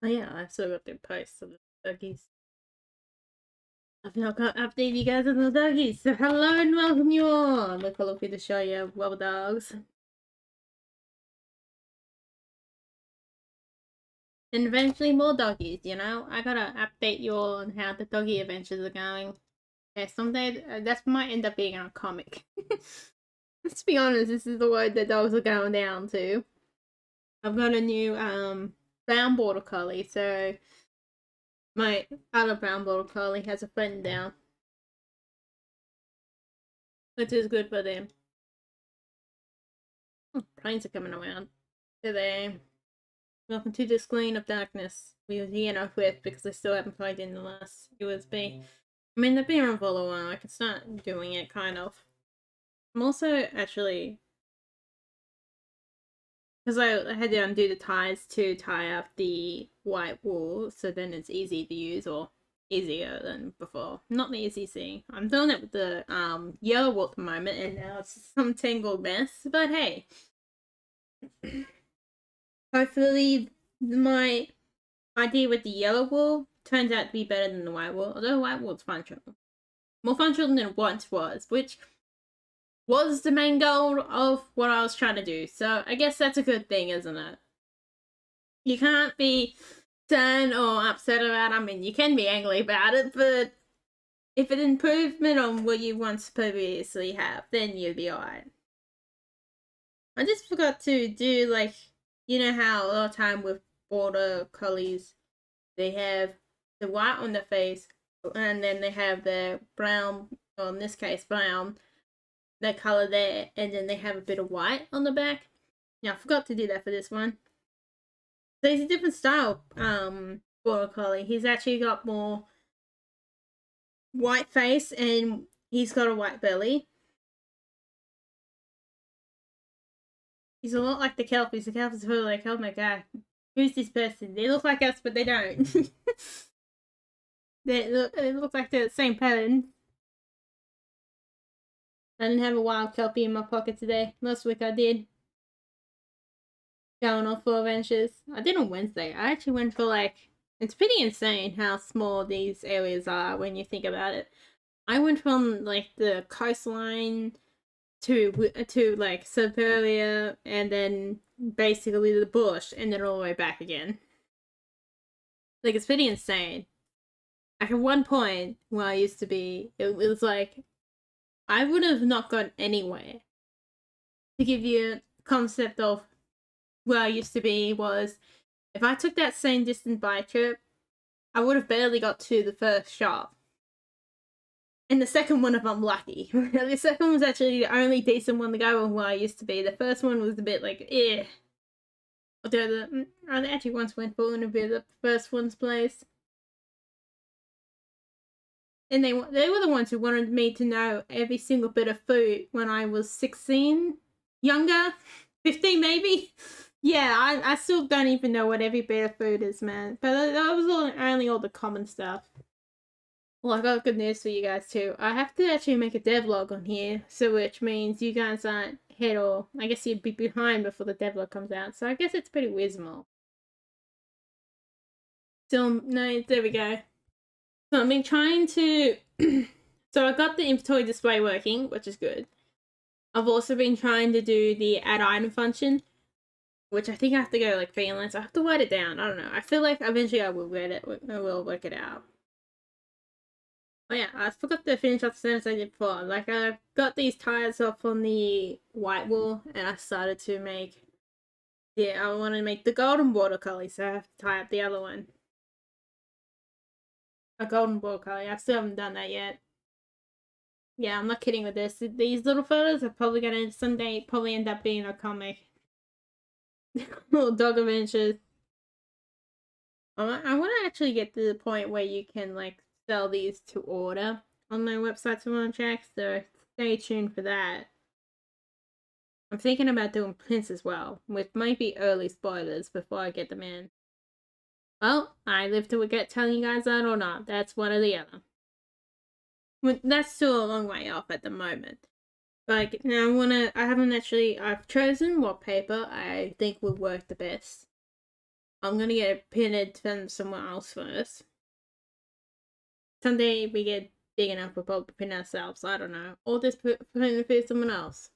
Oh yeah, I still got the posts of the doggies. I've not got to update you guys on the doggies. So hello and welcome you all. Look, I'll look to show you Wobbledogs. And eventually more doggies, you know? I gotta update you all on how the doggy adventures are going. Yeah, someday that might end up being a comic. Let's be honest, this is the road the dogs are going down to. I've got a new brown border collie, so my other brown border collie has a friend down, which is good for them. Oh, planes are coming around. Today. Welcome to this screen of darkness. We were here enough with because I still haven't plugged in the last USB. I mean, they've been around for a while. I can start doing it, kind of. I'm also actually, because I had to undo the ties to tie up the white wool, so then it's easy to use, or easier than before. Not the easiest thing. I'm doing it with the yellow wool at the moment, and now it's some tangled mess. But hey, hopefully my idea with the yellow wool turns out to be better than the white wool, although white wool's functional. More functional than it once was, which was the main goal of what I was trying to do. So I guess that's a good thing, isn't it? You can't be sad or upset about it. I mean, you can be angry about it, but if it's an improvement on what you once previously have, then you'll be alright. I just forgot to do, like, you know how a lot of time with border collies, they have the white on the face, and then they have the brown, or in this case brown, the color there, and then they have a bit of white on the back. Yeah, I forgot to do that for this one. So he's a different style border collie. He's actually got more white face, and he's got a white belly. He's a lot like the Kelpies. The Kelpies are like, oh my god, who's this person? They look like us, but they don't. they look like they're the same pattern. I didn't have a wild Kelpie in my pocket today. Last week I did. Going off for adventures. I did on Wednesday. I actually went for, like, it's pretty insane how small these areas are when you think about it. I went from, like, the coastline to like suburbia, and then basically the bush, and then all the way back again. Like, it's pretty insane. Like, at one point where I used to be, it was like I would have not gone anywhere. To give you a concept of where I used to be, was if I took that same distance bike trip, I would have barely got to the first shop. And the second one, if I'm lucky. The second one was actually the only decent one to go on where I used to be. The first one was a bit like, eh. Although I actually once went for a bit of the first one's place. And they were the ones who wanted me to know every single bit of food when I was 16, younger, 15 maybe. Yeah, I still don't even know what every bit of food is, man. But that was only all the common stuff. Well, I got good news for you guys too. I have to actually make a devlog on here, so which means you guys aren't ahead, or I guess you'd be behind before the devlog comes out. So I guess it's pretty reasonable. So no, there we go. So I've been trying to. So I got the inventory display working, which is good. I've also been trying to do the add item function, which I think I have to go like freelance. I have to write it down. I don't know. I feel like eventually I will read it. I will work it out. Oh yeah, I forgot to finish off the sentence I did before. Like, I got these ties off on the white wool, and I started to make. Yeah, I want to make the golden border collie, so I have to tie up the other one. A golden border collie. I still haven't done that yet. Yeah, I'm not kidding with this. These little photos are probably gonna someday probably end up being a comic. Little dog adventures. I want to actually get to the point where you can, like, sell these to order on my website to check, so stay tuned for that. I'm thinking about doing prints as well, which might be early spoilers before I get them in. Well, I live to get telling you guys that or not. That's one or the other. That's still a long way off at the moment. Like, now I've chosen what paper I think would work the best. I'm gonna get it printed from somewhere else first. Someday we get big enough, we'll probably print ourselves. I don't know. Or just print it for someone else.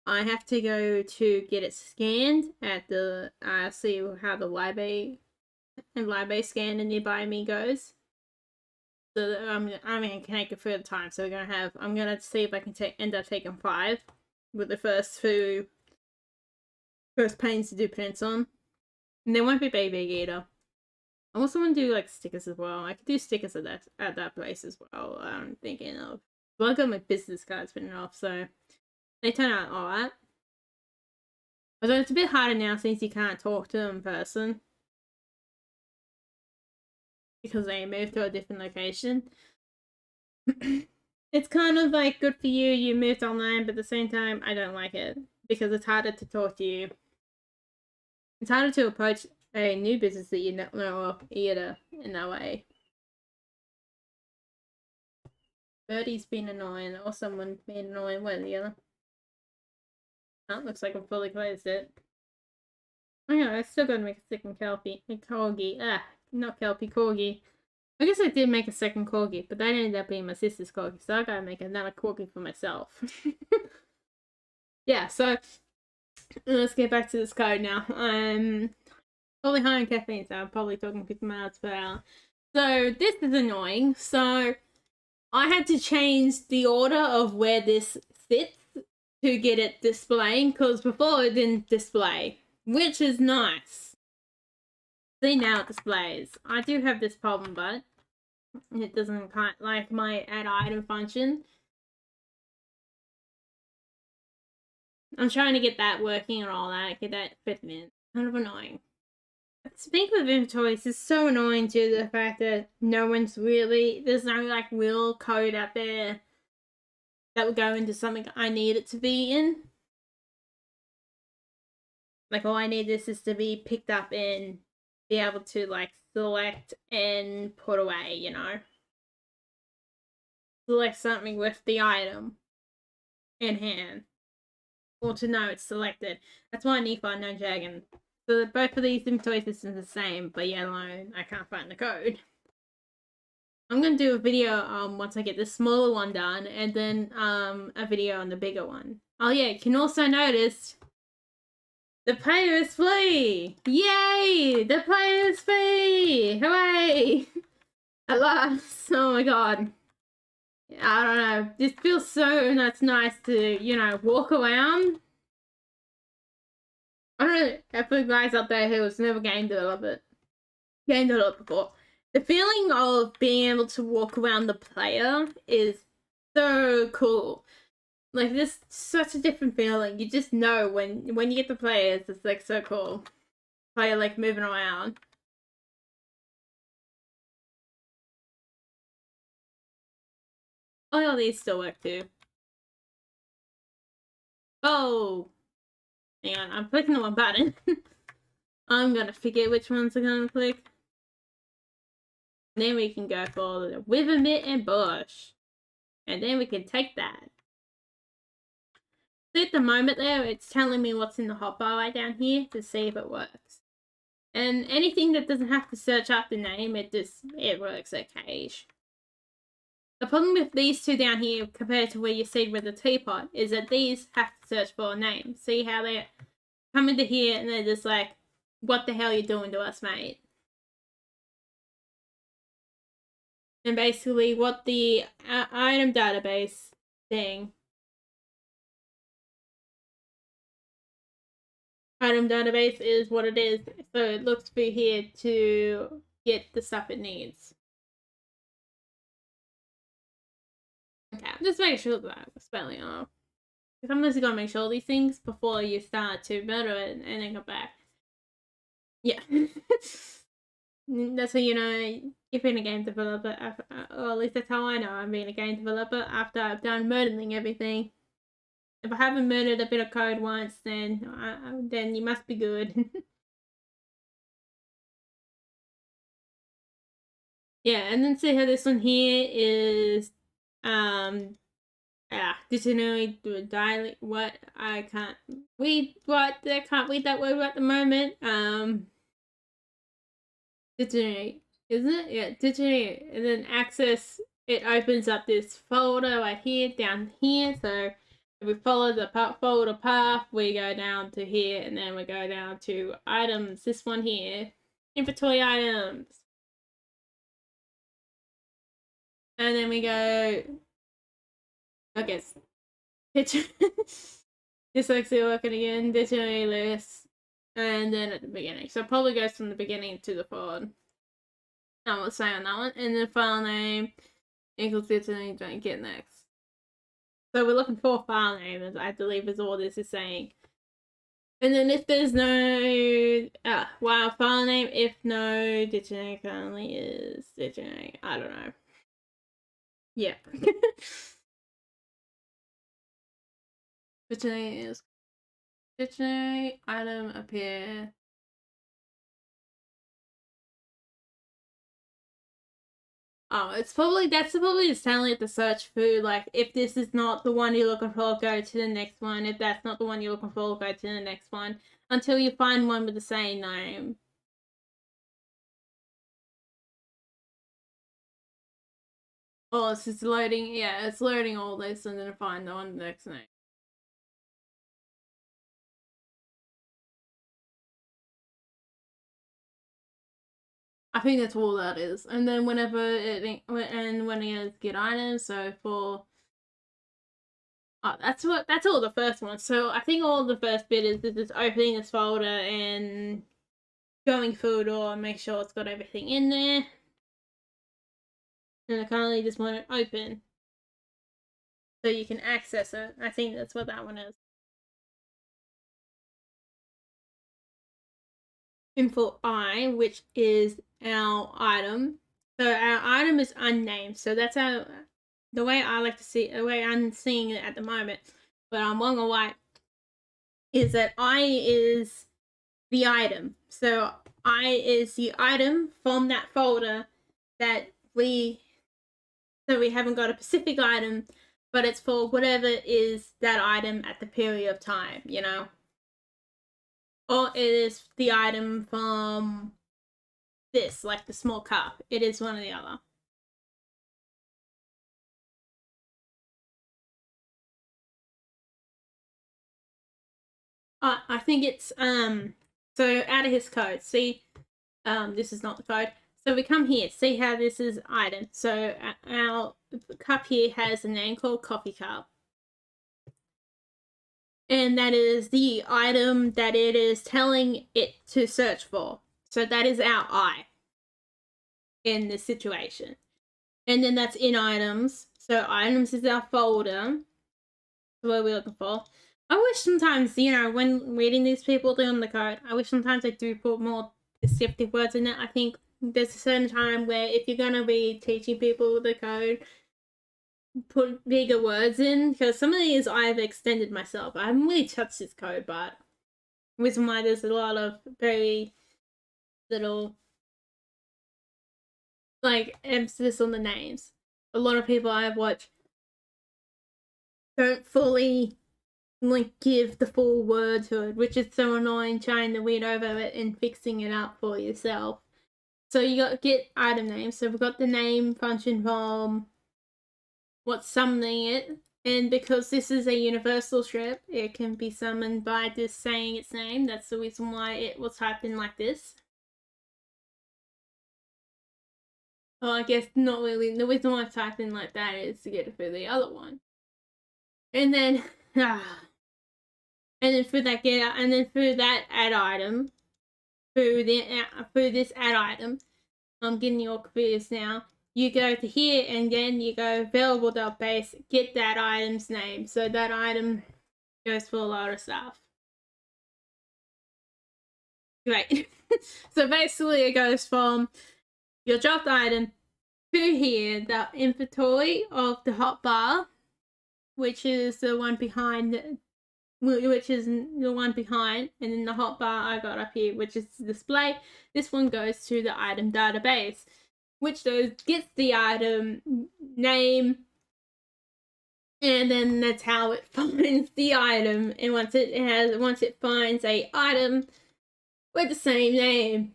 I have to go to get it scanned at the see how the library scan nearby me goes. So I'm gonna connect it for the time. So I'm gonna see if I can end up taking 5 with the first panes to do prints on. And they won't be big either. I also want to do like stickers as well. I could do stickers at that place as well. I'm thinking of. Well, I got my business cards printed off, so they turn out alright. Although it's a bit harder now since you can't talk to them in person. Because they moved to a different location. It's kind of like good for you, you moved online, but at the same time, I don't like it. Because it's harder to talk to you. It's harder to approach a new business that you don't know of either, in that way. Birdie's been annoying, or someone's been annoying, one or the other. Oh, looks like I've fully closed it. Oh yeah, I still gotta make a second corgi. Not kelpie, corgi. I guess I did make a second corgi, but that ended up being my sister's corgi, so I gotta make another corgi for myself. Yeah, so let's get back to this code now. I'm probably high on caffeine, so I'm probably talking 50 miles per hour. So this is annoying. So I had to change the order of where this sits to get it displaying, because before it didn't display, which is nice. See, now it displays. I do have this problem, but it doesn't like my add item function. I'm trying to get that working and all that, get that fitting in. Kind of annoying. Speaking of inventories, it's so annoying due to the fact that there's no like real code out there that would go into something I need it to be in. Like, all I need this is to be picked up and be able to like select and put away, you know? Select something with the item in hand. Or to know it's selected. That's why I need find no dragon. So both of these inventory systems are the same, but yet alone I can't find the code. I'm gonna do a video once I get the smaller one done, and then a video on the bigger one. Oh yeah, you can also notice the player is free! Yay! The player is free! Hooray! At last! Oh my god. I don't know. This feels so nice to, you know, walk around. I don't know if the guys out there who was never game developer before. The feeling of being able to walk around the player is so cool. Like, this such a different feeling. You just know when you get the players, it's like so cool. Player like moving around. Oh, these still work too. Oh, hang on, I'm clicking the one button. I'm gonna forget which ones I'm gonna click. And then we can go for the Wither Mitt and Bush. And then we can take that. So at the moment there, it's telling me what's in the hotbar right down here to see if it works. And anything that doesn't have to search up the name, it works okay. The problem with these two down here compared to where you see with the teapot is that these have to search for a name. See how they come into here and they're just like, what the hell are you doing to us, mate? And basically what the item database thing. Item database is what it is. So it looks for here to get the stuff it needs. Okay, just make sure that I'm spelling off. Sometimes you gotta make sure these things before you start to murder it and then come back. Yeah. That's how you know you've been a game developer, or at least that's how I know I'm being a game developer after I've done murdering everything. If I haven't murdered a bit of code once, then you must be good. Yeah, and then see how this one here is dictionary dialect. What I can't read. What I can't read that word at the moment. Dictionary, isn't it? Yeah, dictionary, and then access. It opens up this folder right here, down here. So if we follow the folder path, we go down to here, and then we go down to items. This one here, inventory items, and then we go. I guess picture. Dyslexia working again. Dictionary list, and then at the beginning. So it probably goes from the beginning to the forward. I will say on that one, and then file name equals dictionary. Don't get next. So we're looking for a file name, I believe is all this is saying. And then if there's no file name, if no dictionary currently is dictionary, I don't know. Yeah. Dictionary is dictionary item appear. Oh, that's probably just telling it to search for, like, if this is not the one you're looking for, go to the next one. If that's not the one you're looking for, go to the next one. Until you find one with the same name. Oh, it's just loading, yeah, it's loading all this and then find the one the next name. I think that's all that is. And then whenever it, and when it has get items, so for that's all the first one. So I think all the first bit is just opening this folder and going through it all and make sure it's got everything in there. And I currently just want it open so you can access it. I think that's what that one is. Info I, which is our item. So our item is unnamed. So that's the way I like to see, the way I'm seeing it at the moment. But I'm wrong or right, is that I is the item. So I is the item from that folder that we haven't got a specific item, but it's for whatever is that item at the period of time, you know? Or it is the item from this, like the small cup. It is one or the other. I think it's so out of his code. See, this is not the code. So we come here. See how this is item. So our cup here has a name called coffee cup, and that is the item that it is telling it to search for. So that is our I in this situation. And then that's in items. So items is our folder. What we're looking for. I wish sometimes, you know, when reading these people doing the code, I wish sometimes they do put more descriptive words in it. I think there's a certain time where if you're going to be teaching people the code, put bigger words in, because some of these I've extended myself. I haven't really touched this code, but the reason why there's a lot of very little, like, emphasis on the names. A lot of people I've watched don't fully, like, give the full word to it, which is so annoying, trying to read over it and fixing it up for yourself. So you got to get item names. So we've got the name function from what's summoning it, and because this is a universal script, it can be summoned by just saying its name. That's the reason why it was typed in like this. Oh, I guess not really. The reason why I typed in like that is to get it for the other one. And then and then for that add item, for this add item, I'm getting you all confused now. You go to here and then you go variable.base, get that item's name. So that item goes for a lot of stuff. Great. So basically it goes from your dropped item to here, the inventory of the hotbar, which is the one behind, and then the hotbar I got up here, which is the display. This one goes to the item database, which gets the item name, And then that's how it finds the item. And once it finds a item with the same name,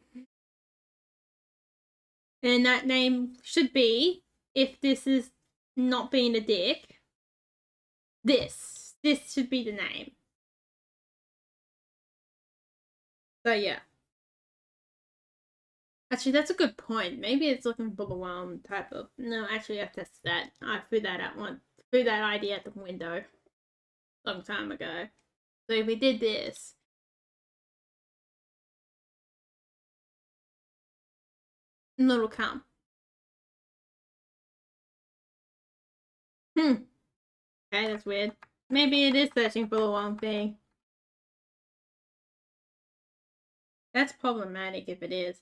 and that name should be, if this is not being a dick, this should be the name. So yeah. Actually, that's a good point. Maybe it's looking for the wrong type of. No, actually, I've tested that. I threw that out one. Threw that idea out the window. Long time ago. So if we did this. It'll come. Okay, that's weird. Maybe it is searching for the wrong thing. That's problematic if it is.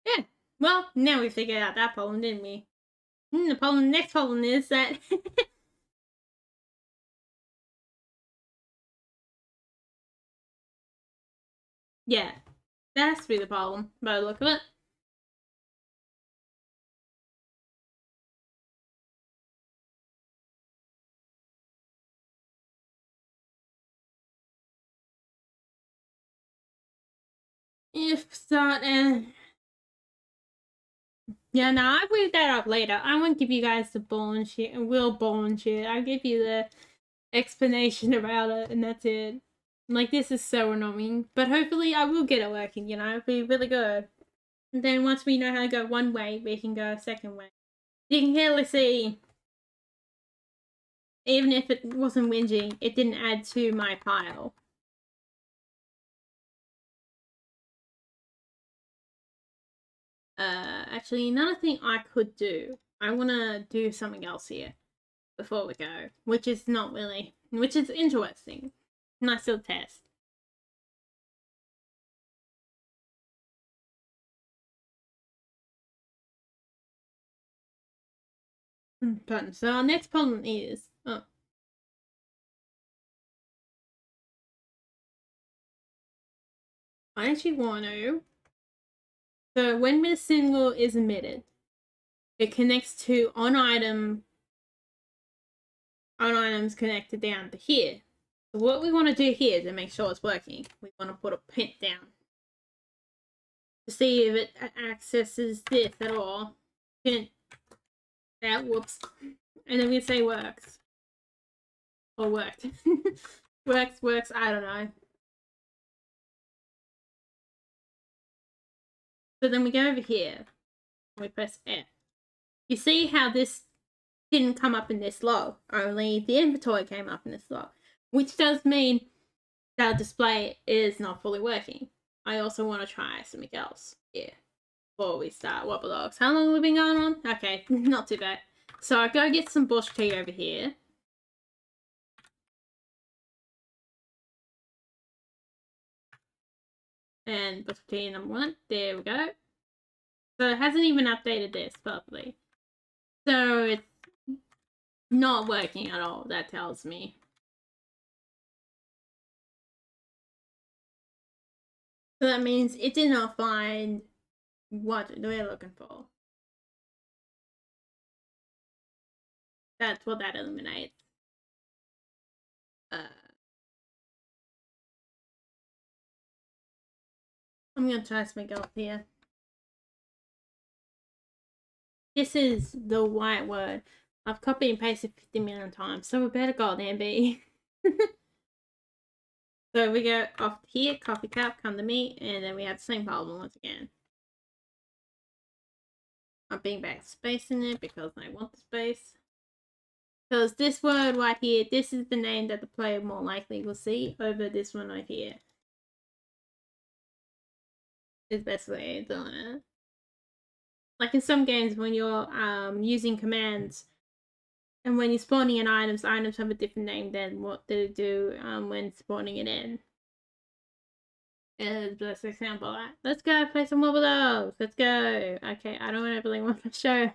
Yeah. Well, now we figured out that problem, didn't we? The next problem is that yeah, that has to be the problem by the look of it. If start and yeah, no, I'll read that up later. I won't give you guys the bullshit. I'll give you the explanation about it, and that's it. Like, this is so annoying, but hopefully I will get it working. You know, it'll be really good. And then once we know how to go one way, we can go a second way. You can clearly see, even if it wasn't whinging, it didn't add to my pile. Actually, another thing I could do, I want to do something else here before we go, which is interesting. Nice little test. So our next problem is, I actually want to, so when this signal is emitted, it connects to on items connected down to here. So what we want to do here to make sure it's working, we want to put a pin down to see if it accesses this at all. Pin. Whoops. And then we say works. Or worked. works, I don't know. So then we go over here. We press F. You see how this didn't come up in this log, only the inventory came up in this log, which does mean that our display is not fully working. I also want to try something else here before we start Wobbledogs. How long have we been going on? Okay, not too bad. So I go get some bush tea over here. And bush tea number 1. There we go. So it hasn't even updated this properly. So it's not working at all, that tells me. So that means it did not find what we're looking for. That's what that eliminates. I'm gonna try something else here. This is the white word. I've copied and pasted 50 million times, so we better goddamn be. So we go off here, coffee cup, come to me, and then we have the same problem once again. I'm being back space in it because I want the space. Because this word right here, this is the name that the player more likely will see over this one right here. Is the best way of doing it. Like in some games when you're using commands and when you're spawning in items have a different name than what they do when spawning it in. As the best example of that. Let's go play some Wobbledogs. Let's go. Okay, I don't really want to show.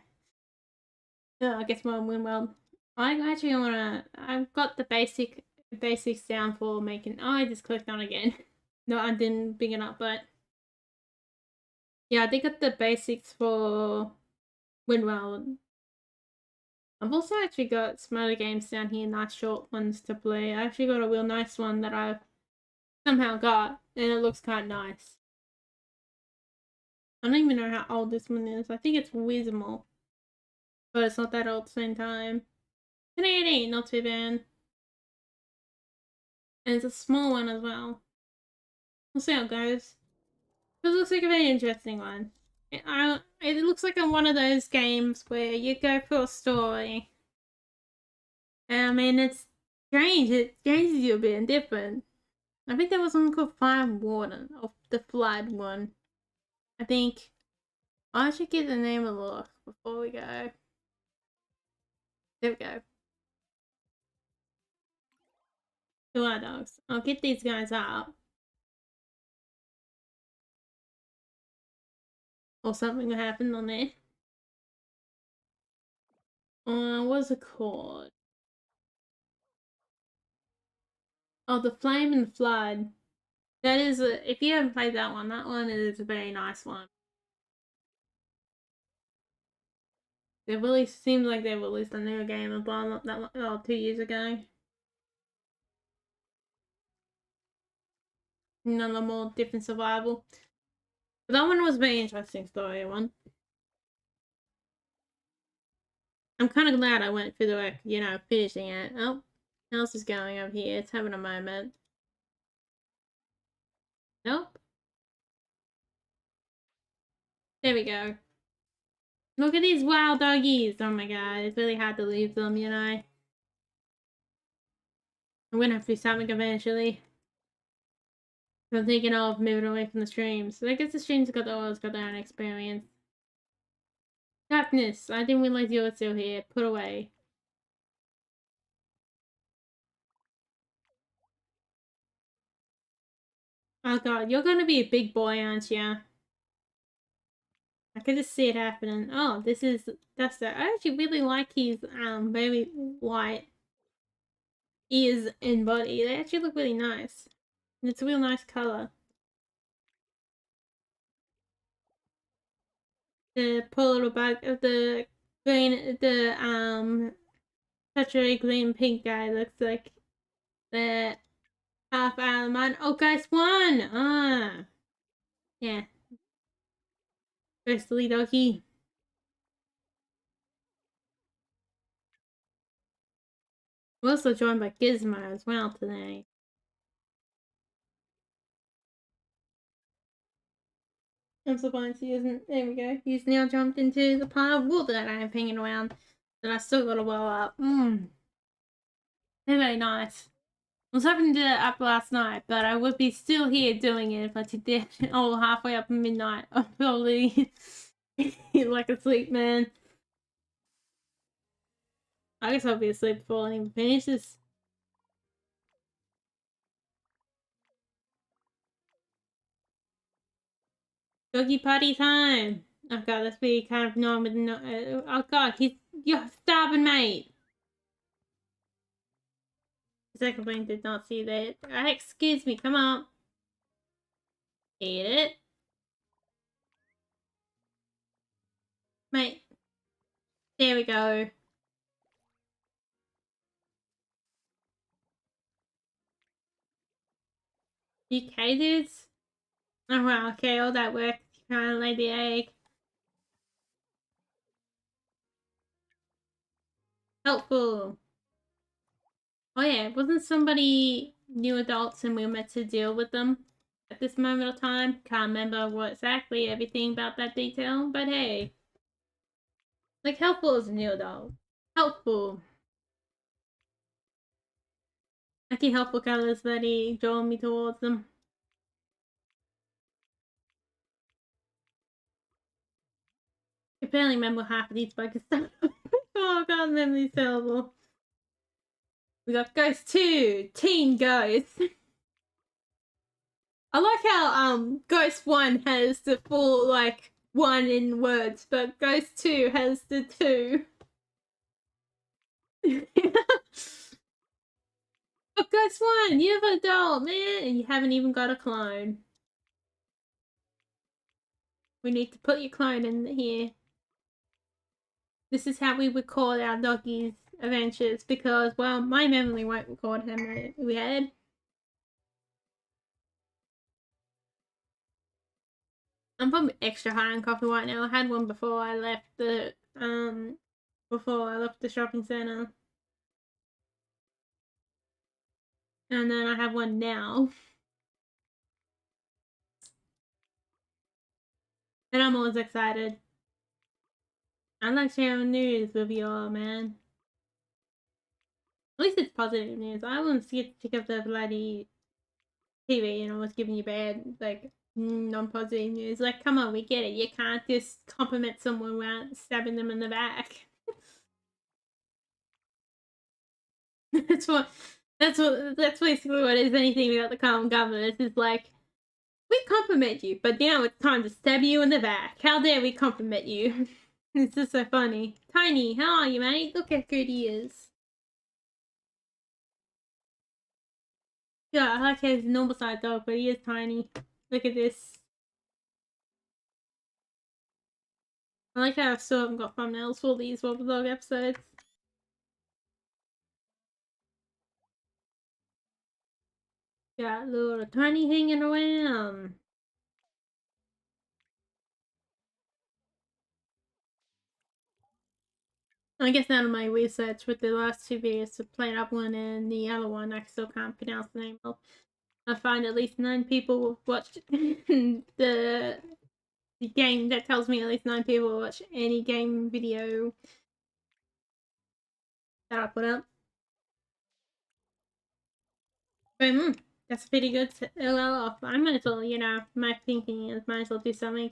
I guess my win well. I actually wanna. I've got the basics down for making. Oh, I just clicked on again. No, I didn't bring it up, but yeah, I think got the basics for Winwell I've also actually got some other games down here, nice short ones to play. I actually got a real nice one that I've somehow got, and it looks kind of nice. I don't even know how old this one is. I think it's Wizmal, but it's not that old at the same time. 1080, not too bad. And it's a small one as well. We'll see how it goes. It looks like a very interesting one. It looks like one of those games where you go for a story. I mean, it's strange. It changes you a bit and different. I think there was one called Fire Warden, or the Flood one. I think I should get the name of the look before we go. There we go. Wobbledogs. I'll get these guys up. Or something will happen on there. What's it called? Oh, the Flame and Flood. That is if you haven't played that one is a very nice one. They really seems like they released a new game about that 2 years ago. None of more different survival. But that one was a very interesting story one. I'm kind of glad I went through the work, finishing it. Oh, how's this going over here? It's having a moment. Nope. There we go. Look at these wild doggies. Oh my god, it's really hard to leave them, I'm gonna have to do something eventually. I'm thinking of moving away from the streams. I guess the streams always got their own experience. Darkness, I didn't realize you were still here. Put away. Oh god, you're gonna be a big boy, aren't you? I could just see it happening. Oh, this is Duster. I actually really like his very light ears and body. They actually look really nice. And it's a real nice colour. The poor little bug of the green, such a green pink guy looks like the half mine. Oh, guys, won! Ah, yeah. Firstly, doggy. We're also joined by Gizmo as well today. I'm surprised he isn't. There we go. He's now jumped into the pile of wood that I have hanging around that I still gotta well up. They're very nice. I was hoping to do it up last night, but I would be still here doing it if I did it all halfway up midnight. I'm probably like a sleep man. I guess I'll be asleep before I even finish this. Doggy potty time! Oh god, that's really kind of annoying with no. Oh god, you're starving, mate! The second brain did not see that. Excuse me, come on. Eat it. Mate. There we go. You okay, dudes? Oh wow, okay, all that work trying to lay the egg. Helpful. Oh yeah, wasn't somebody new adults and we were meant to deal with them at this moment of time? Can't remember what exactly everything about that detail, but hey. Like, helpful as a new adult. Helpful. Actually, helpful colors that he drawn me towards them. I barely remember half of these buggers stuff. Oh god, memory's terrible. We got Ghost 2, Teen Ghost. I like how Ghost 1 has the full like 1 in words, but Ghost 2 has the 2. Oh, Ghost 1, you have an adult, man, and you haven't even got a clone. We need to put your clone in here. This is how we record our doggies' adventures because, well, my memory won't record how many we had. I'm probably extra high on coffee right now. I had one before I left the shopping center. And then I have one now. And I'm always excited. I like sharing news with you all, man. At least it's positive news. I wouldn't pick up the bloody TV and always giving you bad, like, non-positive news. Like, come on, we get it. You can't just compliment someone without stabbing them in the back. that's basically what it is. Anything without the calm governance is like, we compliment you, but now it's time to stab you in the back. How dare we compliment you? It's just so funny. Tiny, how are you, mate? Look how good he is. Yeah, I like his normal sized dog, but he is tiny. Look at this. I like how I still haven't got thumbnails for these Wobbledog episodes. Got little Tiny hanging around. I guess out of my research with the last two videos, the Play Up one and the other one, I still can't pronounce the name of. I find at least 9 people watched the game. That tells me at least 9 people watch any game video that I put up. But that's pretty good. Well off. I might as well, my thinking is might as well do something.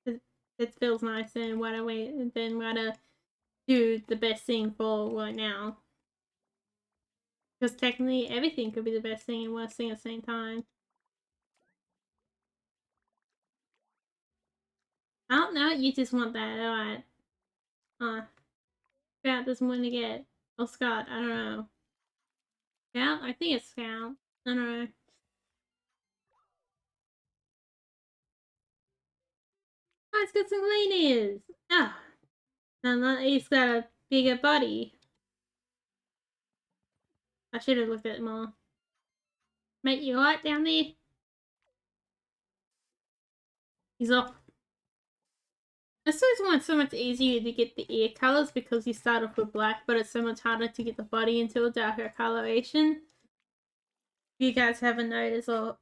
It feels nice and what a way then what a do the best thing for right now. Because technically everything could be the best thing and worst thing at the same time. I don't know, you just want that, alright. Scout doesn't want to get. Oh, Scott, I don't know. Scout? I think it's Scout. I don't know. Oh, it's got some lean ears. Ah. And he's got a bigger body. I should have looked at it more. Mate, you alright down there? He's off. This is why it's so much easier to get the ear colors because you start off with black, but it's so much harder to get the body into a darker coloration. If you guys haven't noticed or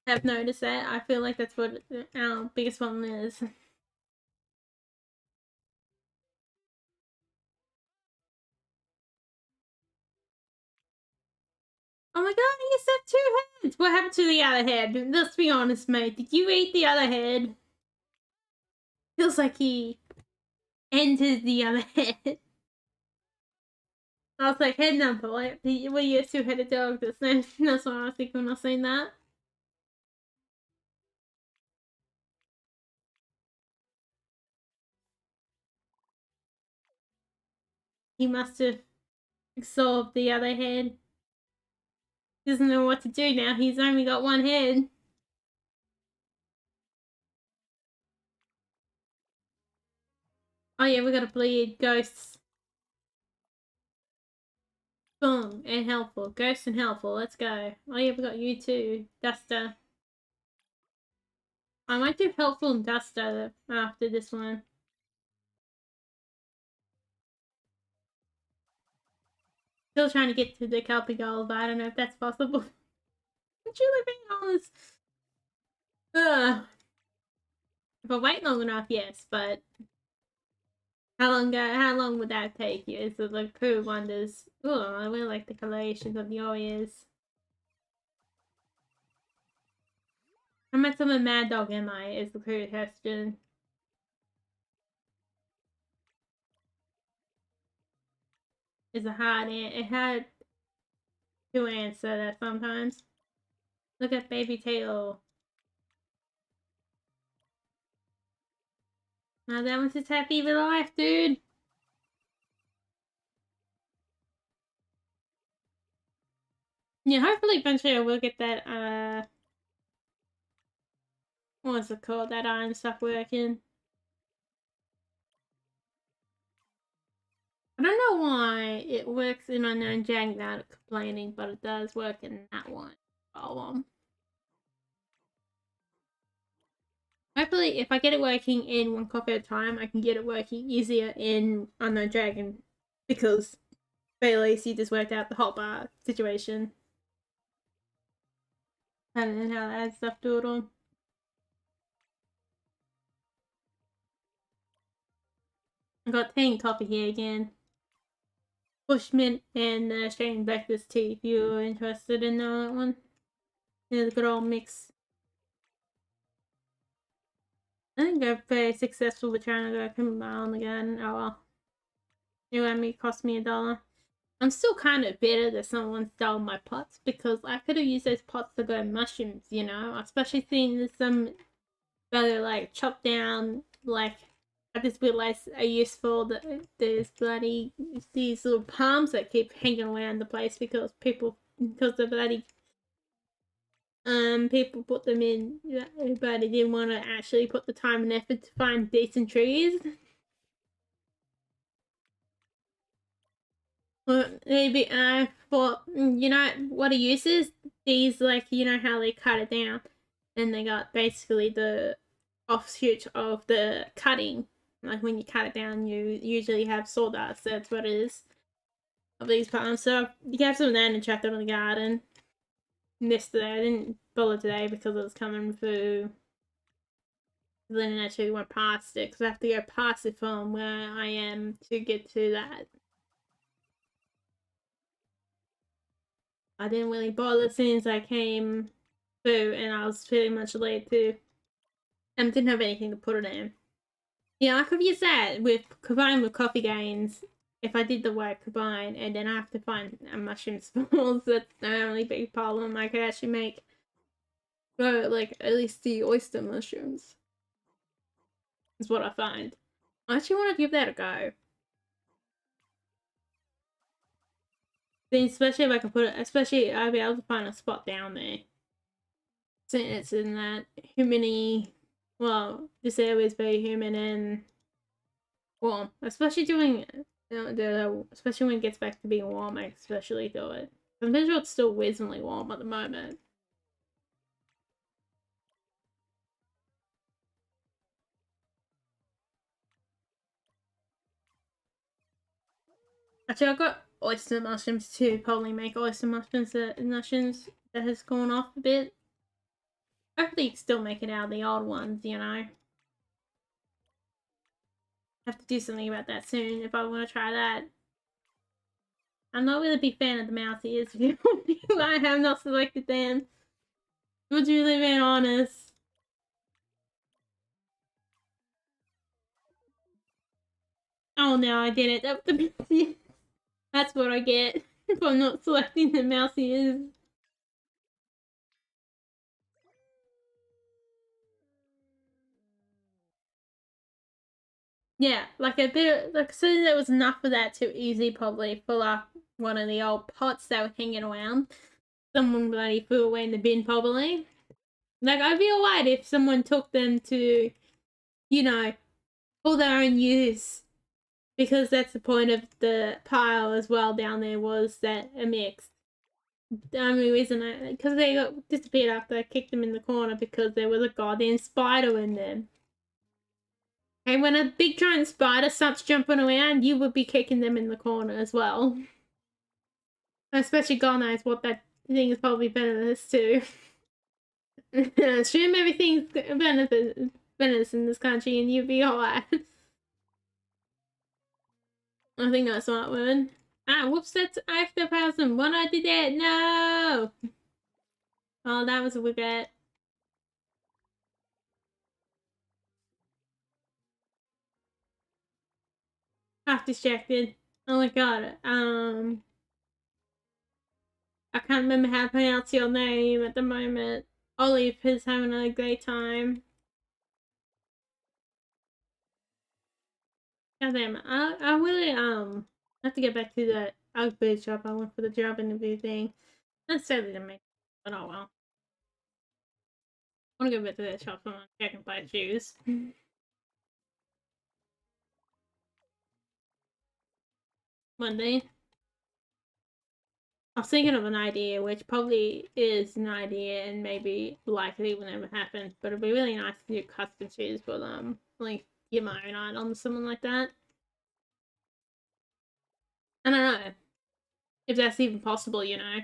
have noticed that, I feel like that's what our biggest problem is. Oh my god, he said 2 heads! What happened to the other head? Let's be honest, mate. Did you eat the other head? Feels like he entered the other head. I was like, head number. Like, were you a 2-headed dog? That's what I was thinking when I seen that. He must have absorbed the other head. He doesn't know what to do now. He's only got 1 head. Oh yeah, we got a bleed ghosts. Boom, and helpful. Ghost and helpful, let's go. Oh yeah, we got you too. Duster. I might do helpful and Duster after this one. Still trying to get to the Kelpie goal, but I don't know if that's possible. I'm truly being honest. If I wait long enough, yes, but how long would that take you? Is it like Crew Wonders? Oh, I really like the colorations of your ears. How much of a mad dog am I? Is the crew question. It's a hard to answer that sometimes. Look at baby tail. Now that one's just happy with life, dude. Yeah, hopefully eventually I will get that, what's it called? That iron stuff working. I don't know why it works in Unknown Jag without complaining, but it does work in that one. Oh, hopefully, if I get it working in one coffee at a time, I can get it working easier in Unknown Dragon, because Bailey just worked out the hot bar situation. I don't know how to add stuff to it on. I got tea and coffee here again. Bushmint and Australian breakfast tea if you're interested in that one. It's a good old mix. I think I'm very successful with trying to go combine on the garden. Oh well. Anyway, it cost me $1. I'm still kind of bitter that someone stole my pots, because I could have used those pots to grow mushrooms, you know? Especially seeing some better, like, chopped down, like, I just realized are useful that there's bloody, these little palms that keep hanging around the place because the bloody, people put them in, but they didn't want to actually put the time and effort to find decent trees. Well, maybe I thought, you know what it uses? These, like, you know how they cut it down and they got basically the offshoot of the cutting. Like when you cut it down, you usually have sawdust. That's what it is of these palms. So you have some of that and chuck it in the garden. Yesterday, I didn't bother today because I was coming through. Then I actually went past it because I have to go past it from where I am to get to that. I didn't really bother as soon as I came through, and I was pretty much late too. And didn't have anything to put it in. Yeah, I could use that with combined with coffee gains. If I did the work combined, and then I have to find mushroom spawns, that's the only big problem. I could actually make, like, at least the oyster mushrooms. Is what I find. I actually want to give that a go. Then, especially if I can put it, especially I'll be able to find a spot down there. Since it's in that humidity, well, this area is very humid and warm. Especially doing, especially when it gets back to being warm, I especially do it. I'm pretty sure it's still reasonably warm at the moment. Actually, I've got oyster mushrooms too. Probably make oyster mushrooms that has gone off a bit. Hopefully, you can still make it out of the old ones, you know. Have to do something about that soon if I want to try that. I'm not really a big fan of the mouse ears. I have not selected them. Would you live in honest? Oh no, I didn't. That's what I get if I'm not selecting the mouse ears. Yeah, like a bit of, like, so there was enough of that too easy probably fill up one of the old pots that were hanging around. Someone bloody threw away in the bin probably. Like, I'd be alright if someone took them to, you know, for their own use. Because that's the point of the pile as well down there, was that a mix. The only reason because they got disappeared after I kicked them in the corner because there was a goddamn spider in them. And when a big giant spider starts jumping around, you would be kicking them in the corner as well. Especially God knows what that thing is probably venomous too. Assume everything's venomous in this country and you'd be alright. I think that's a smart word. Ah, whoops, that's ectoplasm. What I did that? No! Oh, that was a regret. Half distracted. Oh my god. I can't remember how to pronounce your name at the moment. Olive is having a great time. God damn it. I really, have to get back to that outfit shop. I went for the job interview thing. That's sadly to make, but oh well. I want to go back to that shop so I can buy shoes. one day. I was thinking of an idea, which probably is an idea and maybe likely will never happen, but it'd be really nice to do custom shoes for them, like get my own item or something like that. I don't know if that's even possible, you know.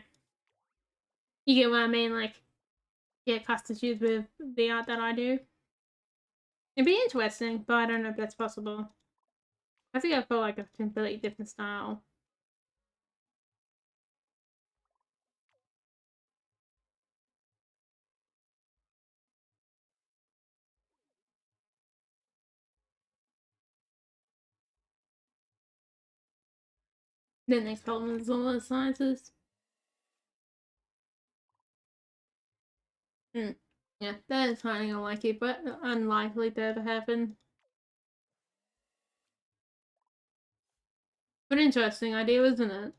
You get what I mean? Like, yeah, custom shoes with the art that I do. It'd be interesting, but I don't know if that's possible. I think I feel like a completely different style. The next problem is all the sciences. Yeah, that is highly unlikely, but unlikely to ever happen. But interesting idea, isn't it?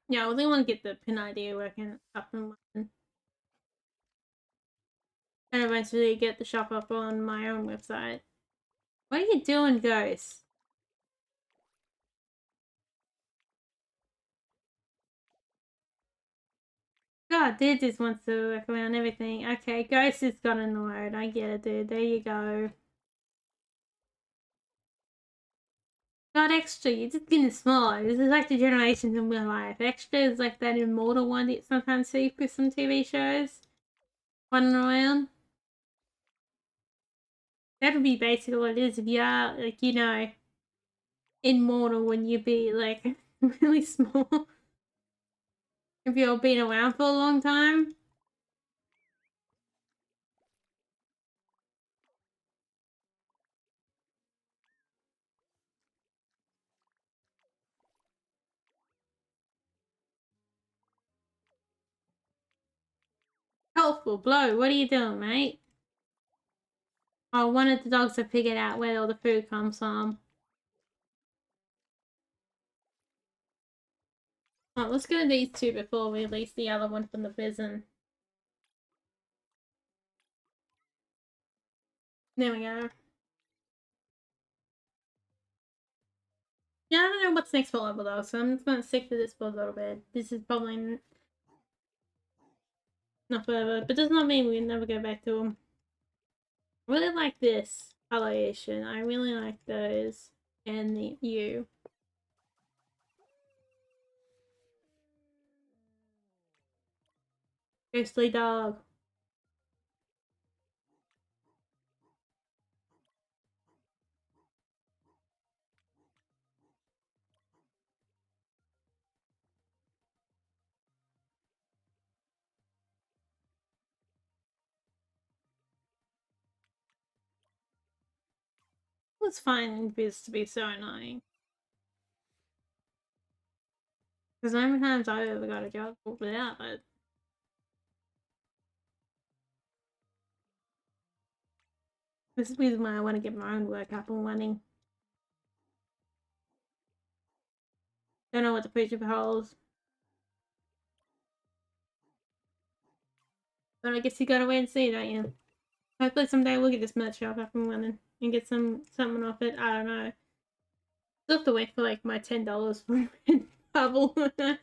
Yeah, I really want to get the pin idea working up and running. And eventually get the shop up on my own website. What are you doing, Ghost? God, dude just wants to work around everything. Okay, Ghost has got in the road. I get it, dude. There you go. God, extra, you're just getting smaller. This is like the generations in real life. Extra is like that immortal one that you sometimes see for some TV shows. Running around. That would be basically what it is if you are, like, you know, immortal when you be, like, really small. If you've been around for a long time. Helpful blow. What are you doing, mate? Oh, one of the dogs have figured out where all the food comes from. Oh, let's go to these two before we release the other one from the prison. There we go. Yeah, I don't know what's next for Wobbledogs, so I'm just gonna stick to this for a little bit. This is probably not forever, but does not mean we never go back to them. I really like this coloration. I really like those. And the you. Ghostly dog. Let's find this to be so annoying. Because how many times I've ever got a job without it. This is the reason why I want to get my own work up and running. Don't know what the future holds. But I guess you gotta wait and see, don't you? Hopefully someday we'll get this merch shop up and running and get something off it. I don't know. Still have to wait for like my $10 from Bubble. I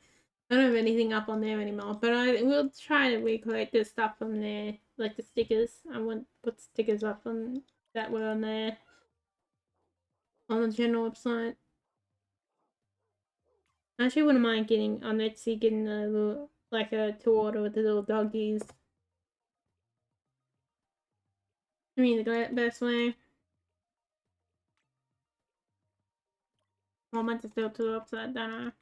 don't have anything up on there anymore, but I will try to recreate the stuff from there, like the stickers. I want to put stickers up on that were on there on the general website. I actually wouldn't mind getting on Etsy, getting a little, like a to order with the little doggies. I mean, the best way. I meant to still to the website, don't know.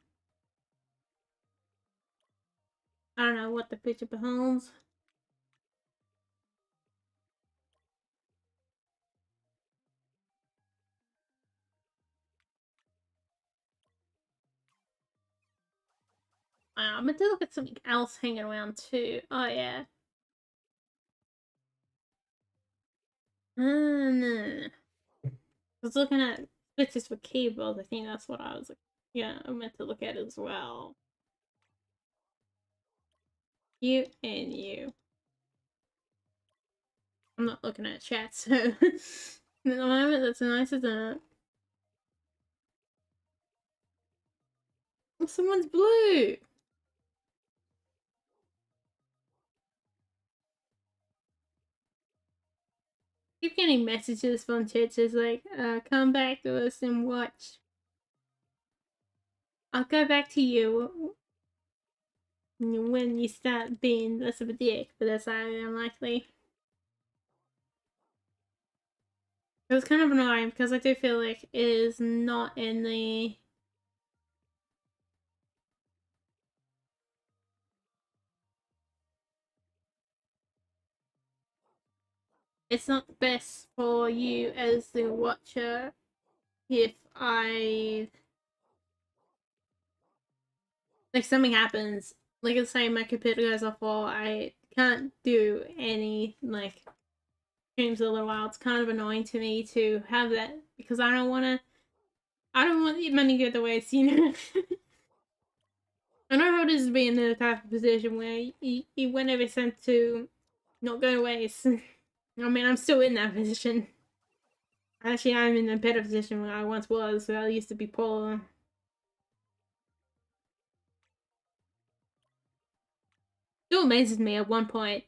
I don't know what the future beholds. I'm meant to look at something else hanging around too. Oh yeah. No. I was looking at switches for keyboards. I think that's what I was like. Yeah, I meant to look at as well. You and you. I'm not looking at chat, so at the moment that's nice, isn't it? Oh, someone's blue. Keep getting messages from churches like, come back to us and watch. I'll go back to you when you start being less of a dick, but that's highly unlikely. It was kind of annoying because I do feel like it is not in the... It's not best for you as the watcher if I... Like, something happens, like, let's say my computer goes off or I can't do any, like, streams a little while. It's kind of annoying to me to have that because I don't want the money to go to waste, you know? I know how it is to be in the type of position where you want every cent to not go to waste. I mean, I'm still in that position. Actually, I'm in a better position than I once was, where I used to be poor. Still amazes me at one point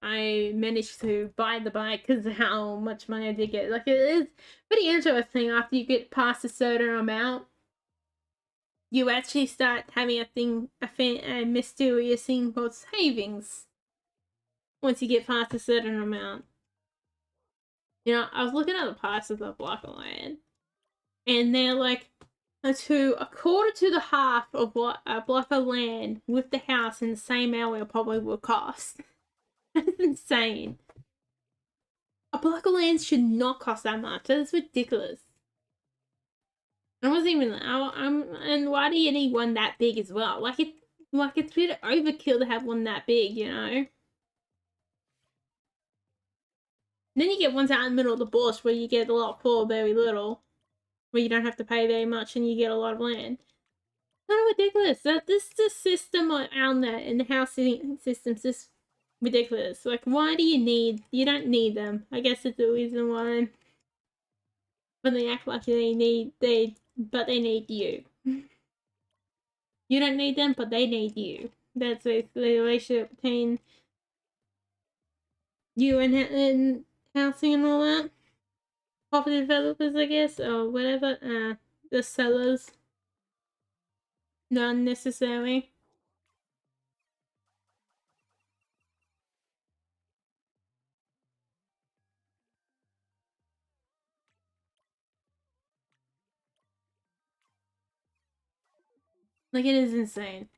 I managed to buy the bike because of how much money I did get. Like, it is pretty interesting after you get past a certain amount. You actually start having a mysterious thing called savings once you get past a certain amount. You know, I was looking at the prices of block of land, and they're like to a quarter to the half of what a block of land with the house in the same area probably would cost. That's insane. A block of land should not cost that much. That is ridiculous. I wasn't even. And why do you need one that big as well? Like it's a bit overkill to have one that big, you know. Then you get ones out in the middle of the bush where you get a lot for very little, where you don't have to pay very much and you get a lot of land. Kind of ridiculous. That this the system out there in the house system's just ridiculous. Like, why do you need? You don't need them. I guess it's the reason why. But they act like but they need you. You don't need them, but they need you. That's basically the relationship between you and housing and all that. Property developers, I guess, or whatever. The sellers, not necessarily. Like, it is insane.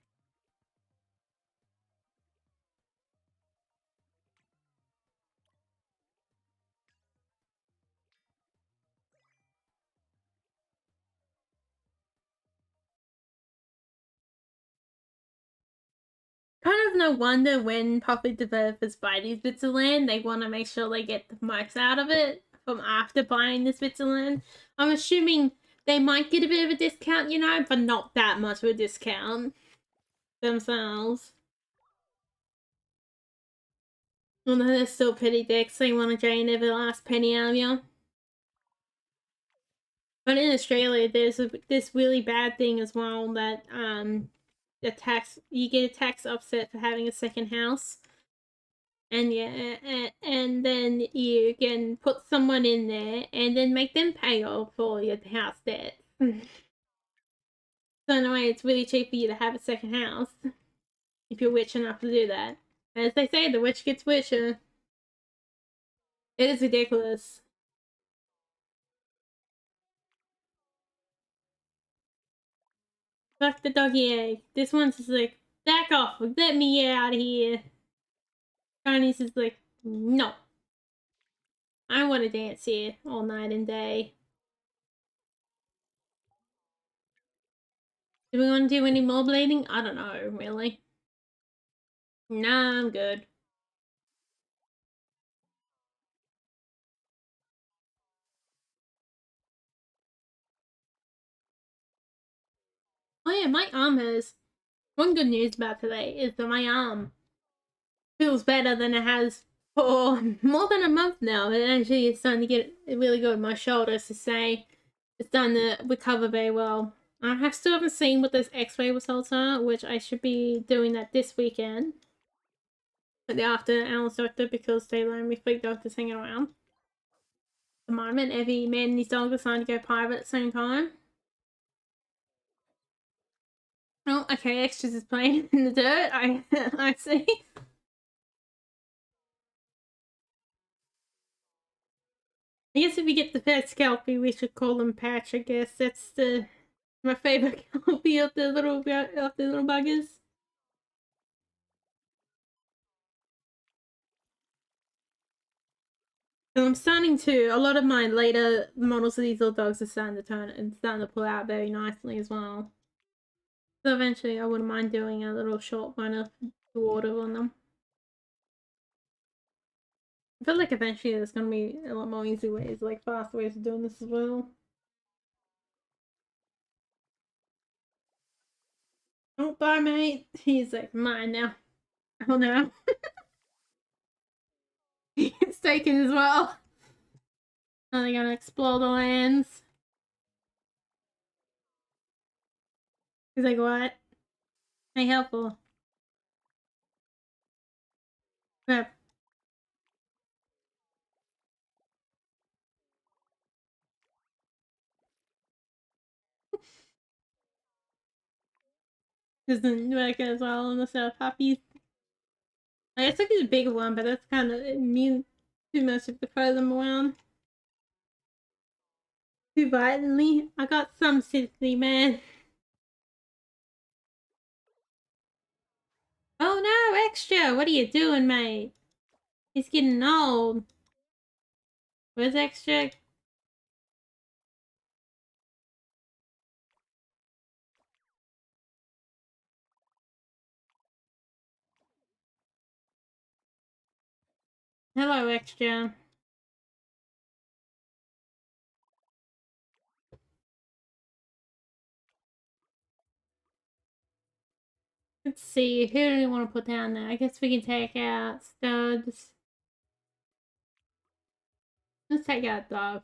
Kind of no wonder when property developers buy these bits of land, they want to make sure they get the most out of it from after buying this bits of land. I'm assuming they might get a bit of a discount, you know, but not that much of a discount themselves. Although they're still petty dicks, they want to drain every last penny out of you. But in Australia, there's this really bad thing as well that you get a tax offset for having a second house, and yeah, and then you can put someone in there and then make them pay off all your house debt. So in a way, it's really cheap for you to have a second house if you're rich enough to do that. As they say, the rich gets richer. It is ridiculous. Fuck the doggy egg. This one's just like, back off, let me get out of here. Chinese is like, no. I want to dance here all night and day. Do we want to do any more bleeding? I don't know, really. Nah, I'm good. Oh yeah, my arm has... One good news about today is that my arm feels better than it has for more than a month now. It actually is starting to get really good. My shoulders to say it's starting to recover very well. I still haven't seen what those X-ray results are, which I should be doing that this weekend. But after Alan's doctor, because they let me 3 doctors hanging around. At the moment, every man and his dog are starting to go private at the same time. Oh, okay, Extras is playing in the dirt. I see. I guess if we get the first Kelpie, we should call him Patch. I guess that's my favorite Kelpie of the little buggers. And I'm starting to. A lot of my later models of these little dogs are starting to turn and starting to pull out very nicely as well. So eventually, I wouldn't mind doing a little short one of the water on them. I feel like eventually there's gonna be a lot more easy ways, like fast ways of doing this as well. Oh, bye, mate. He's like mine now. Oh no. He's taken as well. Are they gonna explore the lands? He's like, what? Hey, helpful. Crap. Doesn't work as well on the set of puppies. I guess I get a bigger one, but that's kind of mean too much if I throw them around too violently. I got some sympathy, man. Oh no, Extra! What are you doing, mate? He's getting old. Where's Extra? Hello, Extra. Let's see, who do we want to put down there? I guess we can take out Studs. Let's take out Dog.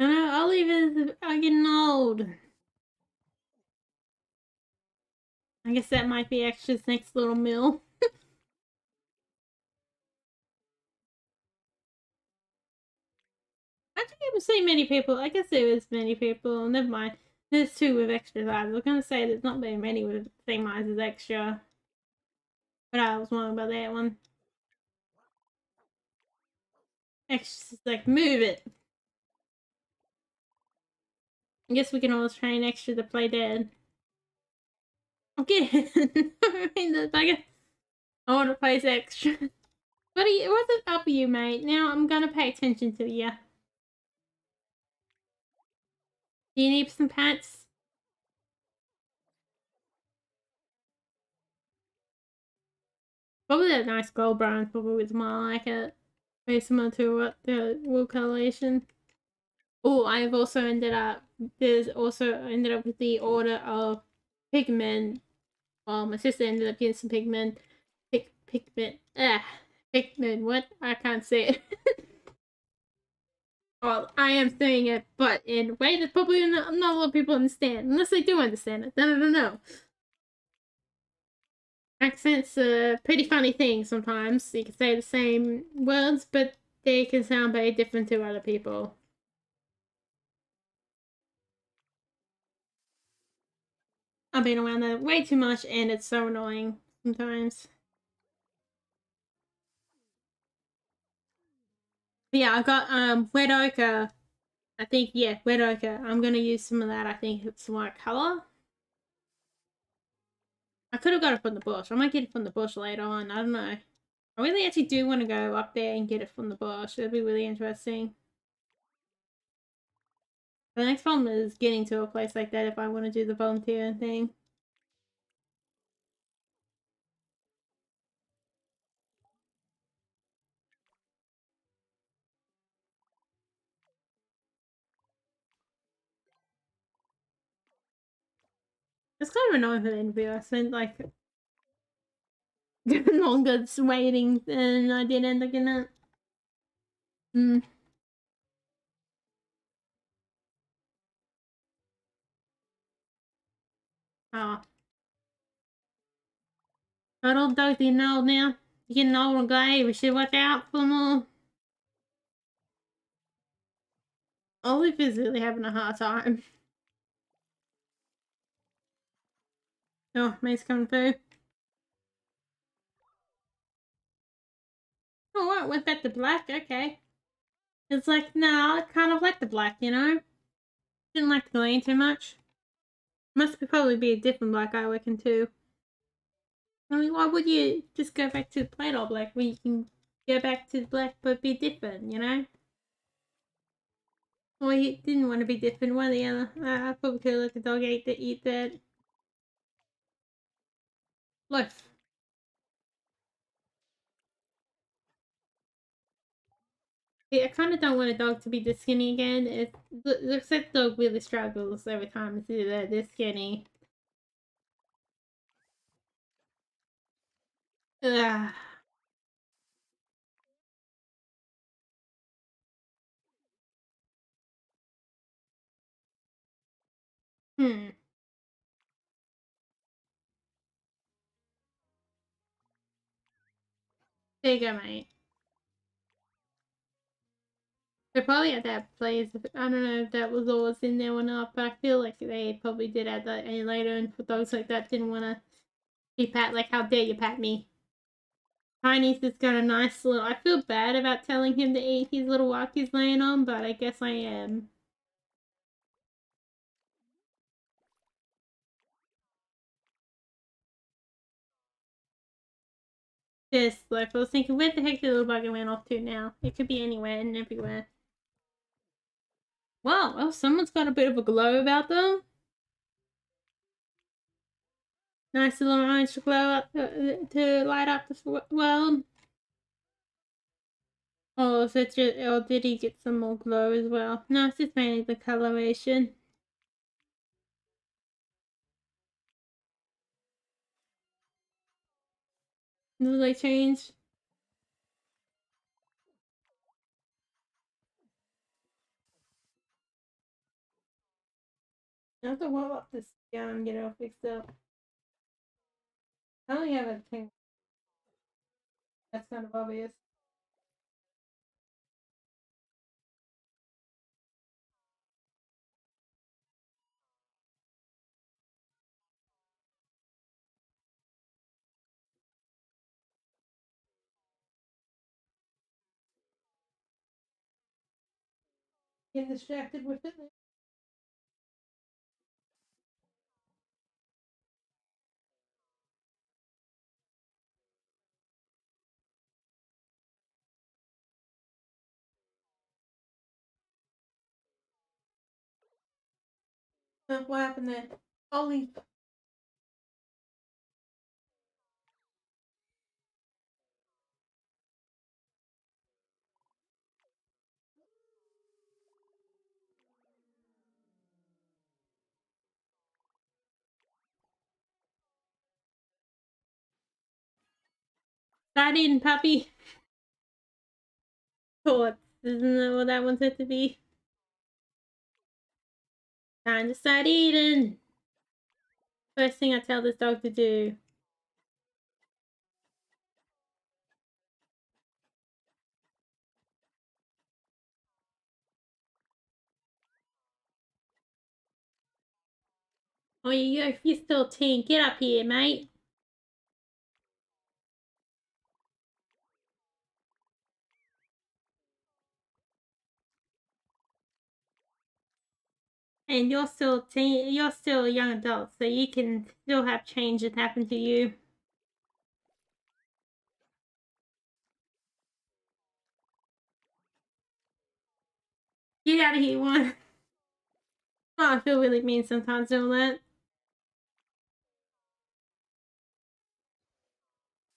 I know, Oliver's getting old. I guess that might be Extra's next little meal. I don't even see many people. I guess there is many people. Never mind. There's 2 with Extra's eyes. I was gonna say there's not very many with the same eyes as Extra. But I was wrong about that one. Extra's like, move it. I guess we can always train Extra to play dead. Okay. The bugger. I want to play Extra. What's it up with you, mate? Now I'm gonna pay attention to you. Do you need some pants? Probably that nice gold brown, probably with more like it. Very similar to what the wool coloration. Oh, I've also ended up. There's also ended up with the order of pigment. Well, my sister ended up getting some pigment. Pigment. Pigment. What? I can't say it. Well, I am saying it, but in a way that probably not a lot of people understand. Unless they do understand it. Then I don't know. Accents are a pretty funny thing sometimes. You can say the same words, but they can sound very different to other people. I've been around that way too much, and it's so annoying sometimes. But yeah, I got red ochre. I think red ochre. I'm gonna use some of that. I think it's the right color. I could have got it from the bush. I might get it from the bush later on. I don't know. I really actually do want to go up there and get it from the bush. That'd be really interesting. The next problem is getting to a place like that if I want to do the volunteer thing. It's kind of annoying for the interview. I spent like longer waiting than I did end up getting it. Oh. But old dog's getting old now. He's getting old and grey. We should watch out for more. Olive is really having a hard time. Oh, mate's coming through. Oh, what? Went back to black? Okay. It's like, no, I kind of like the black, you know? Didn't like the green too much. Must probably be a different black I reckon too. I mean, why would you just go back to plain old black when you can go back to black but be different, you know? Or you didn't want to be different, one or the other. I probably could let the dog eat that loaf. Yeah, I kind of don't want a dog to be this skinny again. It looks like the dog really struggles every time it's either this skinny. Ugh. Hmm. There you go, mate. They probably had that place. I don't know if that was always in there or not, but I feel like they probably did add that in later. And for dogs like that, didn't want to be pat. Like, how dare you pat me? Tiny's just got a nice little. I feel bad about telling him to eat his little rock he's laying on, but I guess I am. This, like, I was thinking, where the heck did the little bugger went off to now? It could be anywhere and everywhere. Wow, well, someone's got a bit of a glow about them. Nice little orange to glow up to light up the world. Oh, so it's just, or did he get some more glow as well? No, it's just mainly the coloration. Did they change? I have to warm up this down and get it all fixed up. I only have a thing. That's kind of obvious. Getting distracted with it. What happened there? Ollie. That in, puppy. Thoughts. Isn't that what that one's meant to be? Time to start eating. First thing I tell this dog to do. Oh, if you're still teen, get up here, mate. And you're still teen, you're still a young adult, so you can still have change that happen to you. Get out of here, one. Oh, I feel really mean sometimes doing that.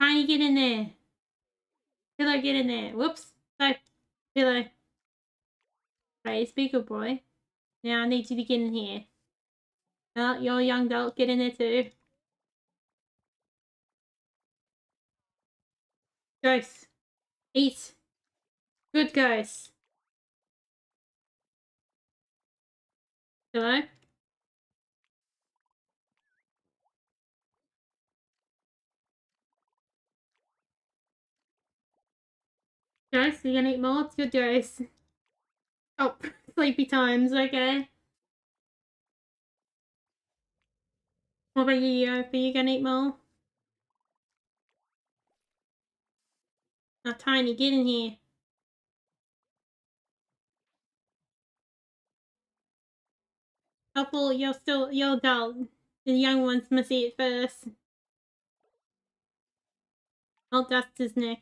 Tiny, get in there. Pillow, get in there. Whoops. Sorry. Pillow. Praise, be good boy. Now I need you to get in here. You're a young adult, get in there too. Ghost. Eat. Good ghost. Hello? Ghost, you gonna eat more? It's good ghost. Oh, sleepy times, okay. What about you, Yofi? You gonna eat more? Now, Tiny, get in here. Apple, you're adult. The young ones must eat first. Oh, Dust is next.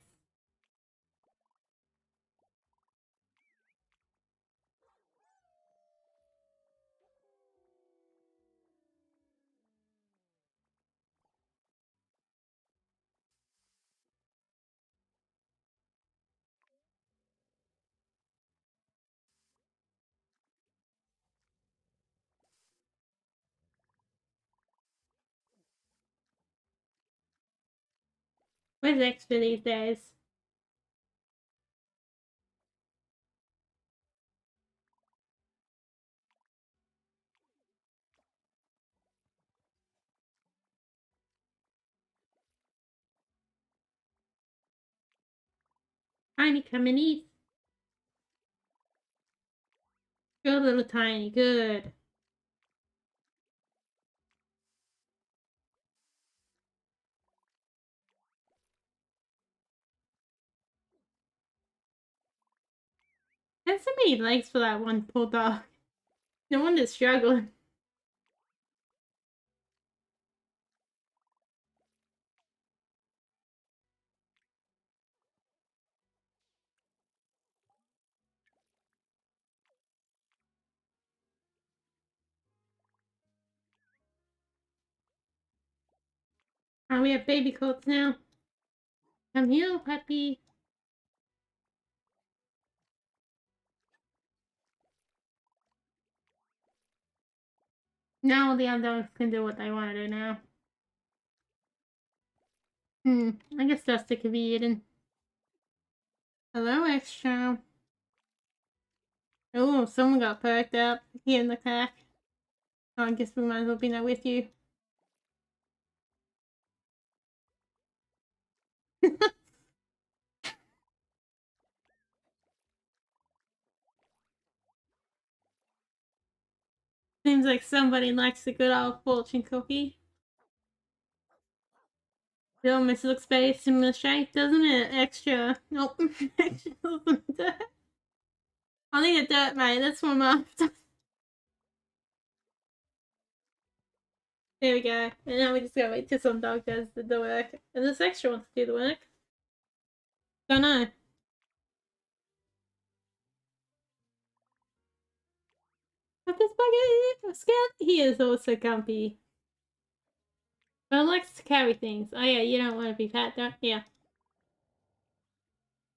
Where's extra these days? Tiny, come and eat. Good little Tiny, good. There's so many legs for that one poor dog. No wonder it's struggling. Oh, we have baby coats now. Come here, puppy. Now the adults can do what they want to do now. I guess Dusty could be eaten. Hello, extra. Oh, someone got perked up here in the pack. Oh, I guess we might as well be there with you. Seems like somebody likes a good old fortune cookie. It almost looks very similar shape, doesn't it? Extra. Nope. Extra. Dirt. I need a dirt, mate. That's what I'm after. There we go. And now we just gotta wait till some dog does the work. And this extra wants to do the work. Don't know. But this bugger Scout, he is also comfy. But likes to carry things. Oh yeah, you don't want to be pat, don't you? Yeah.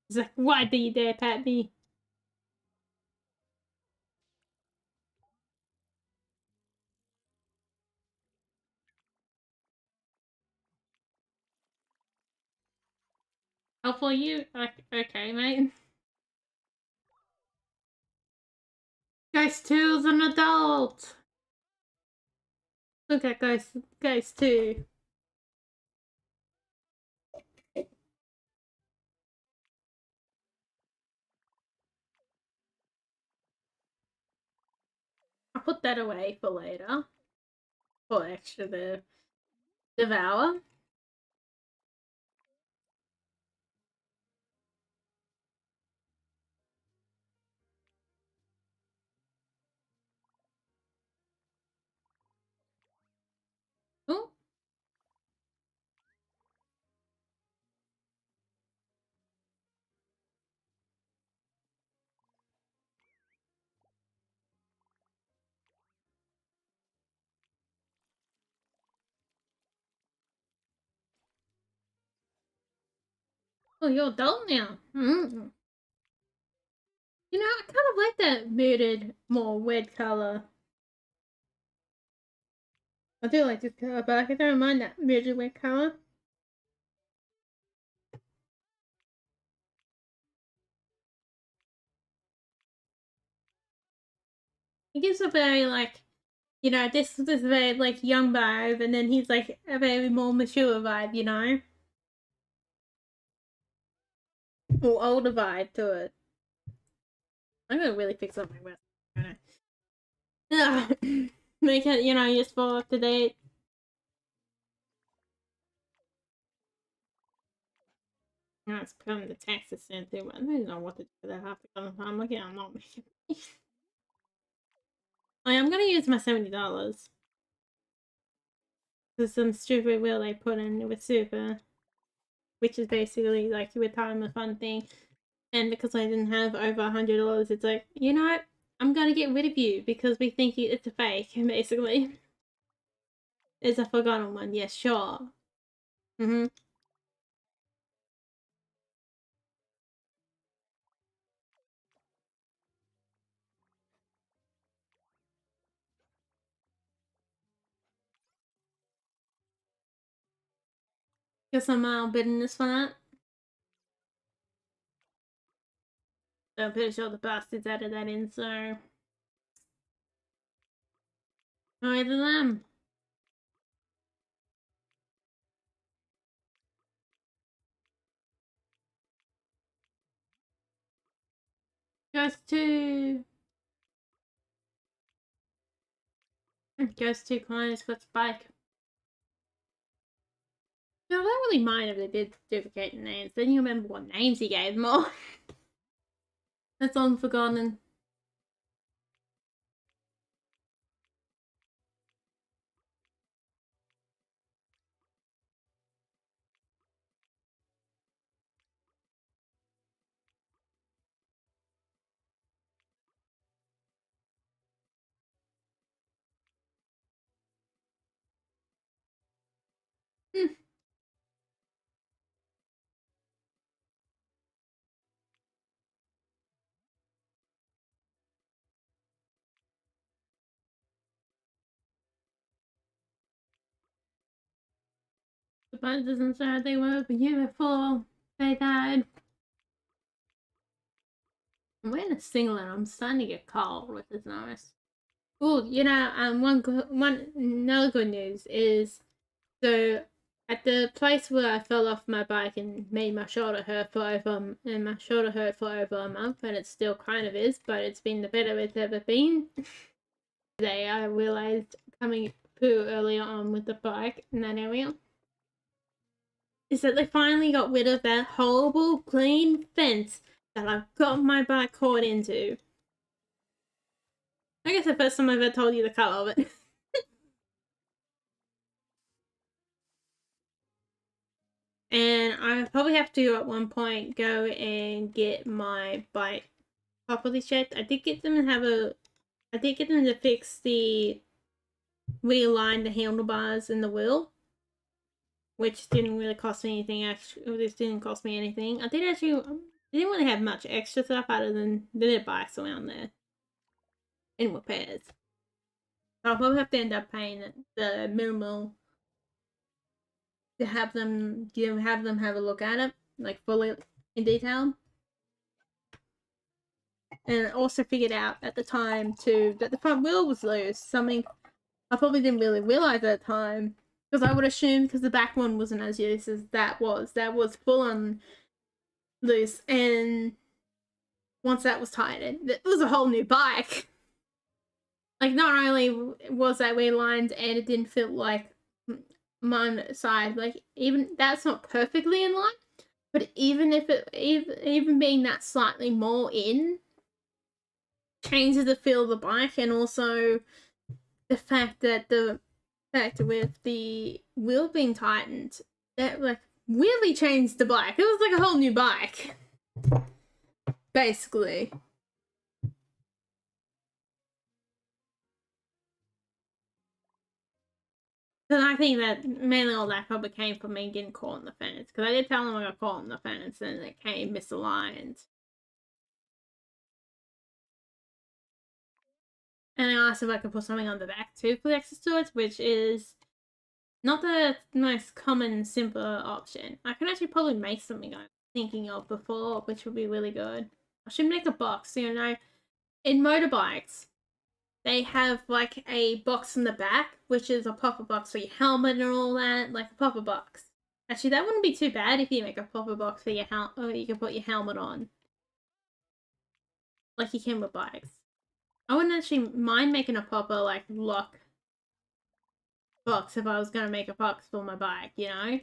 He's like, why do you dare pat me? I'll follow you. Okay, mate. Ghost 2's an adult. Look at Ghost 2. I'll put that away for later. For extra to devour. Oh. Oh, you're adult now. You know, I kind of like that muted, more red color. I do like this color, but I don't mind that really weird color. It gives a very like, you know, this very like young vibe, and then he's like a very more mature vibe, you know, or older vibe to it. I'm gonna really fix up my website. Make it, you know, useful, up to date. It's becoming the tax incentive. I don't know what to do with that half the time. Look at I'm not making. I'm gonna use my $70 for some stupid will they put in with super, which is basically like your retirement fund thing. And because I didn't have over $100, it's like, you know what? I'm gonna get rid of you because we think it's a fake. Basically, it's a forgotten one. Yes, sure. Guess I'm bitterness for that. So I'm pretty sure the bastards added that in. So, either them. Goes to clients for Spike. No, I don't really mind if they did duplicate names. Then you remember what names he gave them all. That's long forgotten. The bud doesn't say they were beautiful. They died. I'm wearing a singlet. I'm starting to get cold, which is nice. Oh, you know, another good news is, so at the place where I fell off my bike and made my shoulder hurt for over a month, and it still kind of is, but it's been the better it's ever been. Today I realized, coming through earlier on with the bike in that area, is that they finally got rid of that horrible green fence that I've got my bike caught into. I guess the first time I've ever told you the colour of it. And I probably have to at one point go and get my bike properly checked. I did get them to fix realign the handlebars and the wheel, which didn't really cost me anything. Actually, this didn't cost me anything. I didn't really have much extra stuff other than the bikes around there in repairs. I'll probably have to end up paying the minimal to have them have a look at it, like fully in detail. And I also figured out at the time too that the front wheel was loose. Something I probably didn't really realize at the time, because I would assume because the back one wasn't as loose as that was full on loose. And once that was tightened, it was a whole new bike. Like, not only was that realigned and it didn't feel like one side, like, even that's not perfectly in line, but even if it even being that slightly more in changes the feel of the bike. And also the fact with the wheel being tightened, that like really changed the bike. It was like a whole new bike, basically. Because I think that mainly all that probably came from me getting caught in the fence. Because I did tell them I got caught in the fence and it came misaligned. And I asked if I could put something on the back too for the extra storage, which is not the most common, simpler option. I can actually probably make something I'm thinking of before, which would be really good. I should make a box, you know. In motorbikes, they have like a box in the back, which is a popper box for your helmet and all that, like a popper box. Actually, that wouldn't be too bad if you make a popper box for your helmet, or you can put your helmet on, like you can with bikes. I wouldn't actually mind making a popper like lock box if I was gonna make a box for my bike, you know,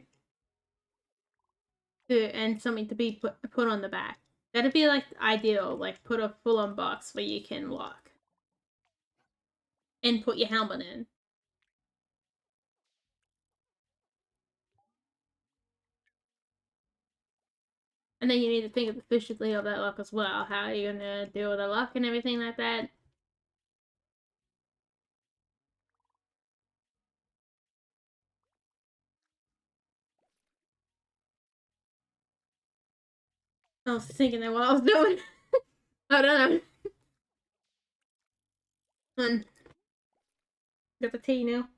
and something to be put on the back. That'd be like ideal, like put a full-on box where you can lock and put your helmet in. And then you need to think of the efficiency of that lock as well. How are you gonna deal with the lock and everything like that? I was thinking that what I was doing. I don't know. And got the tea now.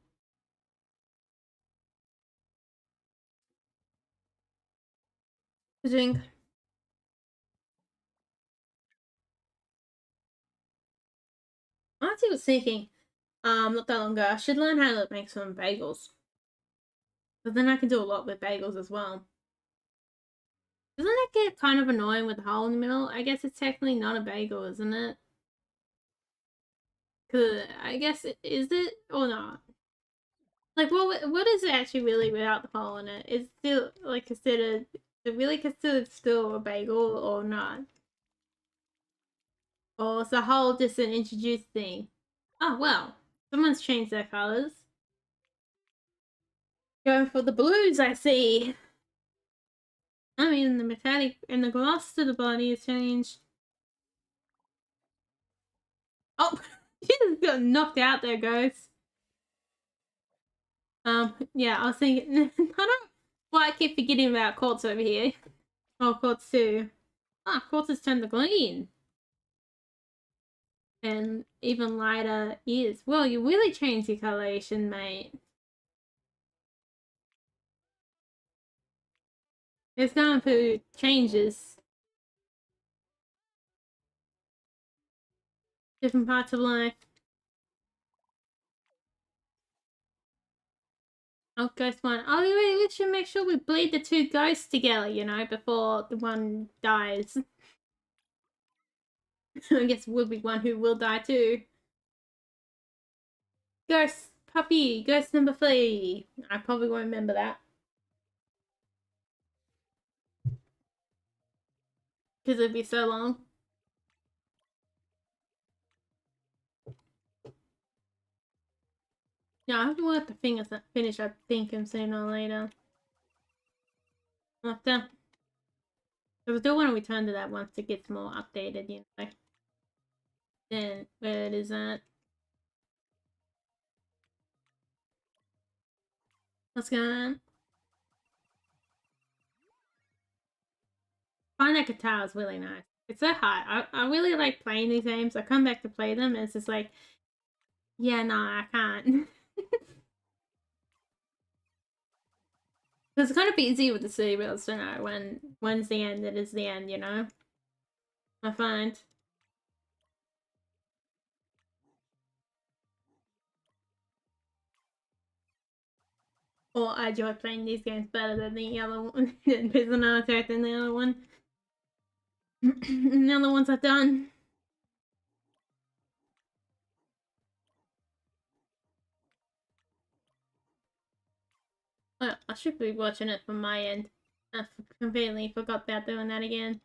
Drink. I actually was thinking, not that long ago, I should learn how to make some bagels. But then I can do a lot with bagels as well. Doesn't that get kind of annoying with the hole in the middle? I guess it's technically not a bagel, isn't it? Cause I guess is it or not? Like, what is it actually really without the hole in it? Is still like considered? Is it really considered still a bagel or not? Or is the hole just an introduced thing? Oh well, someone's changed their colors. Going for the blues, I see. I mean, the metallic and the gloss to the body has changed. Oh, she just got knocked out there, guys. Yeah, I was thinking, I don't, well, I keep forgetting about Quartz over here. Oh, Quartz too. Ah, Quartz has turned the green. And even lighter ears. Well, you really changed your coloration, mate. It's going through changes. Different parts of life. Oh, ghost one. Oh, we should make sure we bleed the two ghosts together, you know, before the one dies. I guess will be one who will die too. Ghost puppy, ghost number 3. I probably won't remember that. Because it'd be so long. Yeah, I have to work the finish, I think, sooner or later. After. I still want to return to that once it gets more updated, you know. Then, where it is at. What's going on? I find that guitar is really nice. It's so hard. I really like playing these games. I come back to play them and it's just like, yeah, no, I can't. It's kind of easy with the serials to know when's the end, it is the end, you know? I find. Or I enjoy playing these games better than the other one, than Prisoner Attack than the other one. And the other ones I've done. Well, I should be watching it from my end. I completely forgot about doing that again.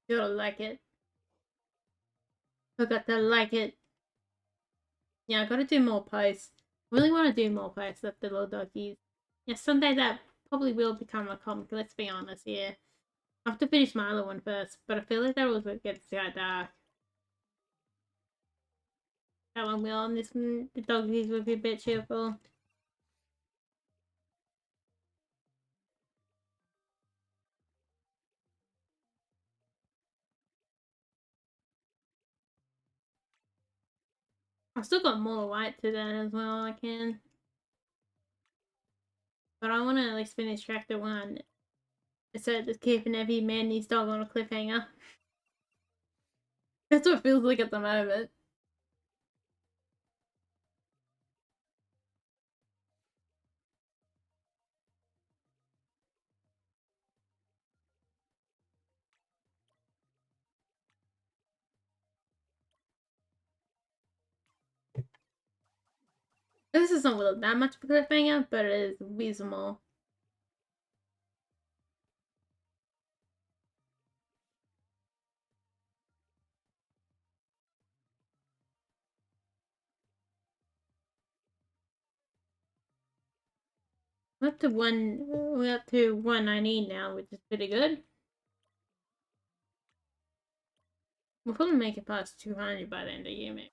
You'll like it. Forgot to like it. Yeah, I gotta do more posts. Really want to do more posts of the little doggies. Yeah, someday that probably will become a comic, let's be honest here. I have to finish my other one first, but I feel like that was what gets quite dark. how I'm on this one. The doggies would be a bit cheerful. I've still got more white to that as well, I can. But I want to at least finish chapter 1. So just keeping every man and his dog on a cliffhanger. That's what it feels like at the moment. This is not really that much of a cliffhanger, but it is reasonable. We're up to 190 now, which is pretty good. We'll probably make it past 200 by the end of the year, maybe.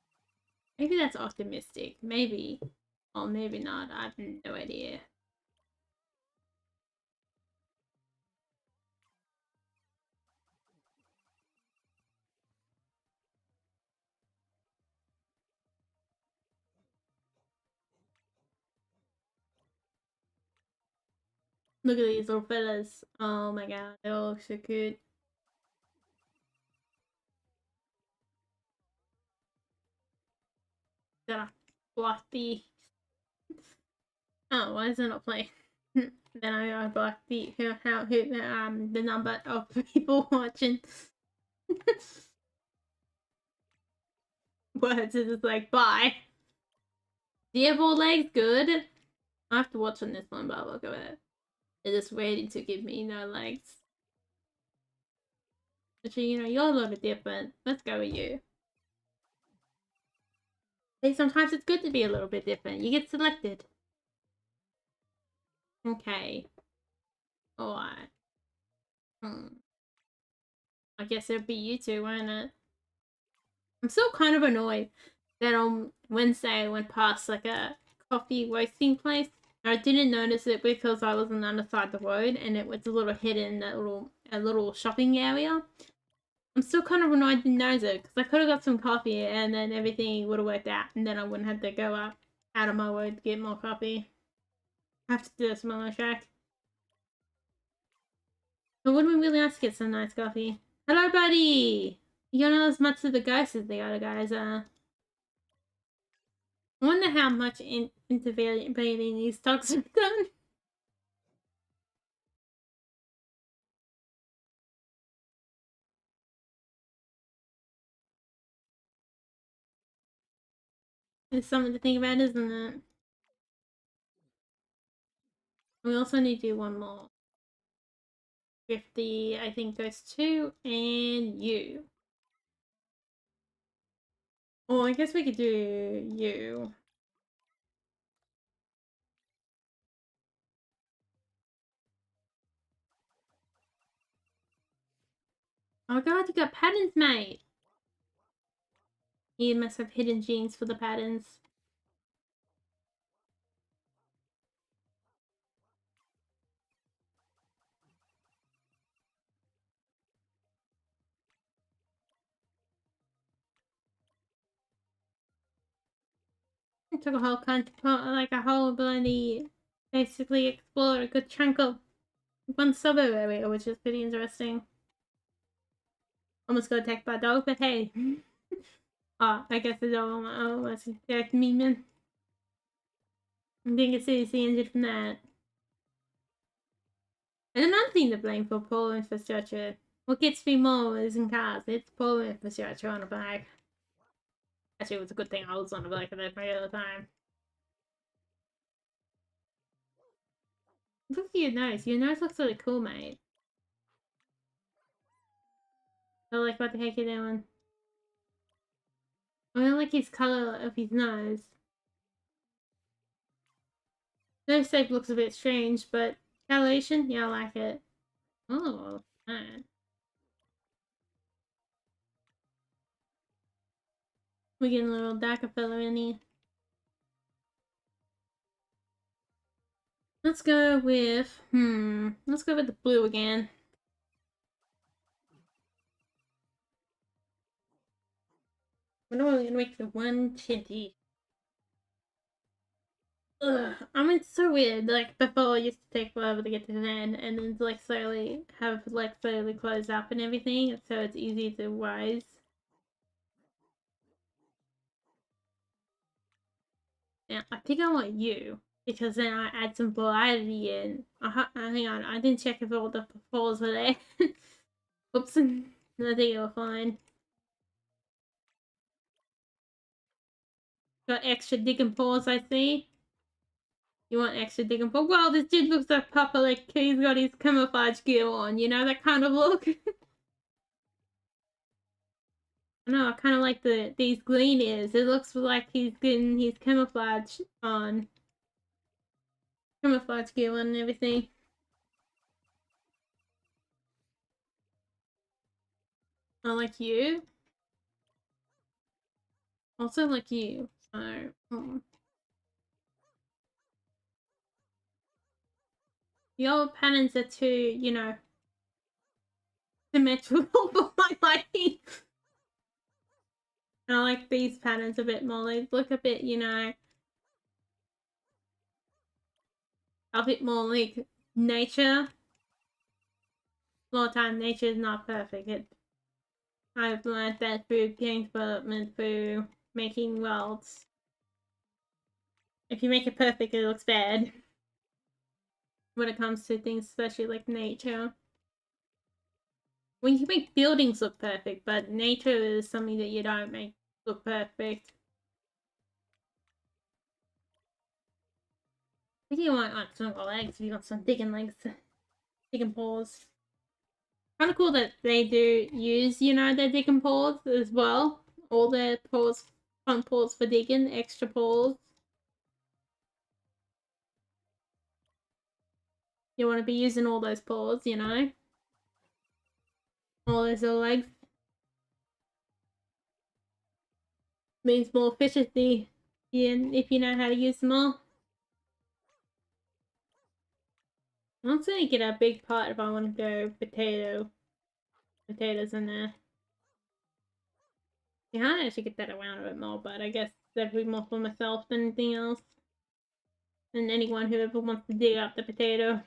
Maybe that's optimistic. Maybe. Or maybe not. I have no idea. Look at these little fellas. Oh my god, they all look so cute. Gotta block the... Oh, why is it not playing? Then I block the the number of people watching. Words is just like, bye. Do you have all legs? Good. I have to watch on this one, but I'll look at it. They're just waiting to give me no legs. Actually, you know, you're a little bit different. Let's go with you. Hey, sometimes it's good to be a little bit different. You get selected. Okay. Alright. I guess it'll be you two, won't it? I'm still kind of annoyed that on Wednesday I went past like a coffee roasting place. I didn't notice it because I was on the other side of the road and it was a little hidden, a little shopping area. I'm still kind of annoyed I didn't notice it because I could have got some coffee and then everything would have worked out and then I wouldn't have to go out of my way to get more coffee. I have to do this on my track. But wouldn't we really nice to get some nice coffee? Hello, buddy! You're not as much of the ghost as the other guys are. I wonder how much intervening these dogs have done. It's something to think about, isn't it? We also need to do one more. 50, I think, goes to, and you. Oh, I guess we could do you. Oh god, you got patterns, mate! You must have hidden genes for the patterns. It took a whole ability, basically explore a good chunk of one suburb area, which is pretty interesting. Almost got attacked by a dog, but hey. Oh, I guess the dog almost attacked me, man. I think it's seriously injured from that. And another thing to blame for poor infrastructure. What gets me more isn't cars, it's poor infrastructure on a bike. Actually, it was a good thing I was on a bike at that point at the time. Look at your nose. Your nose looks really cool, mate. So, like, what the heck are you doing? I don't like his colour of his nose. Nose shape looks a bit strange, but coloration, yeah, I like it. Oh, man. We're getting a little darker fella in here. Let's go with, let's go with the blue again. We're only gonna make the 120. Ugh, I mean, it's so weird. Like, before it used to take forever to get to the end, and then like slowly close up and everything, so it's easy to rise. Yeah, I think I want you, because then I add some variety in. Hang on, I didn't check if all the falls were there. Oops, I think you were fine. Got extra digging paws, I see. You want extra digging paws? Well, this dude looks like Papa, like he's got his camouflage gear on, you know, that kind of look. No, I kind of like these green ears. It looks like he's getting his camouflage on. Camouflage gear on and everything. I like you. Also like you. So, your patterns are too, you know, symmetrical for my liking. I like these patterns a bit more. They look a bit, you know, a bit more like nature. A lot of time nature is not perfect. I've learned that through game development, through making worlds. If you make it perfect, it looks bad. When it comes to things, especially like nature. When you make buildings look perfect, but nature is something that you don't make look perfect. I think you want some legs if you got some digging legs, digging paws. Kind of cool that they do use, you know, their digging paws as well. All their paws, front paws for digging, extra paws. You want to be using all those paws, you know. All those little legs. Means more efficiency if you know how to use them all. I'm also gonna get a big pot if I want to go potatoes in there. You can't actually get that around a bit more, but I guess that'd be more for myself than anything else. And anyone who ever wants to dig up the potato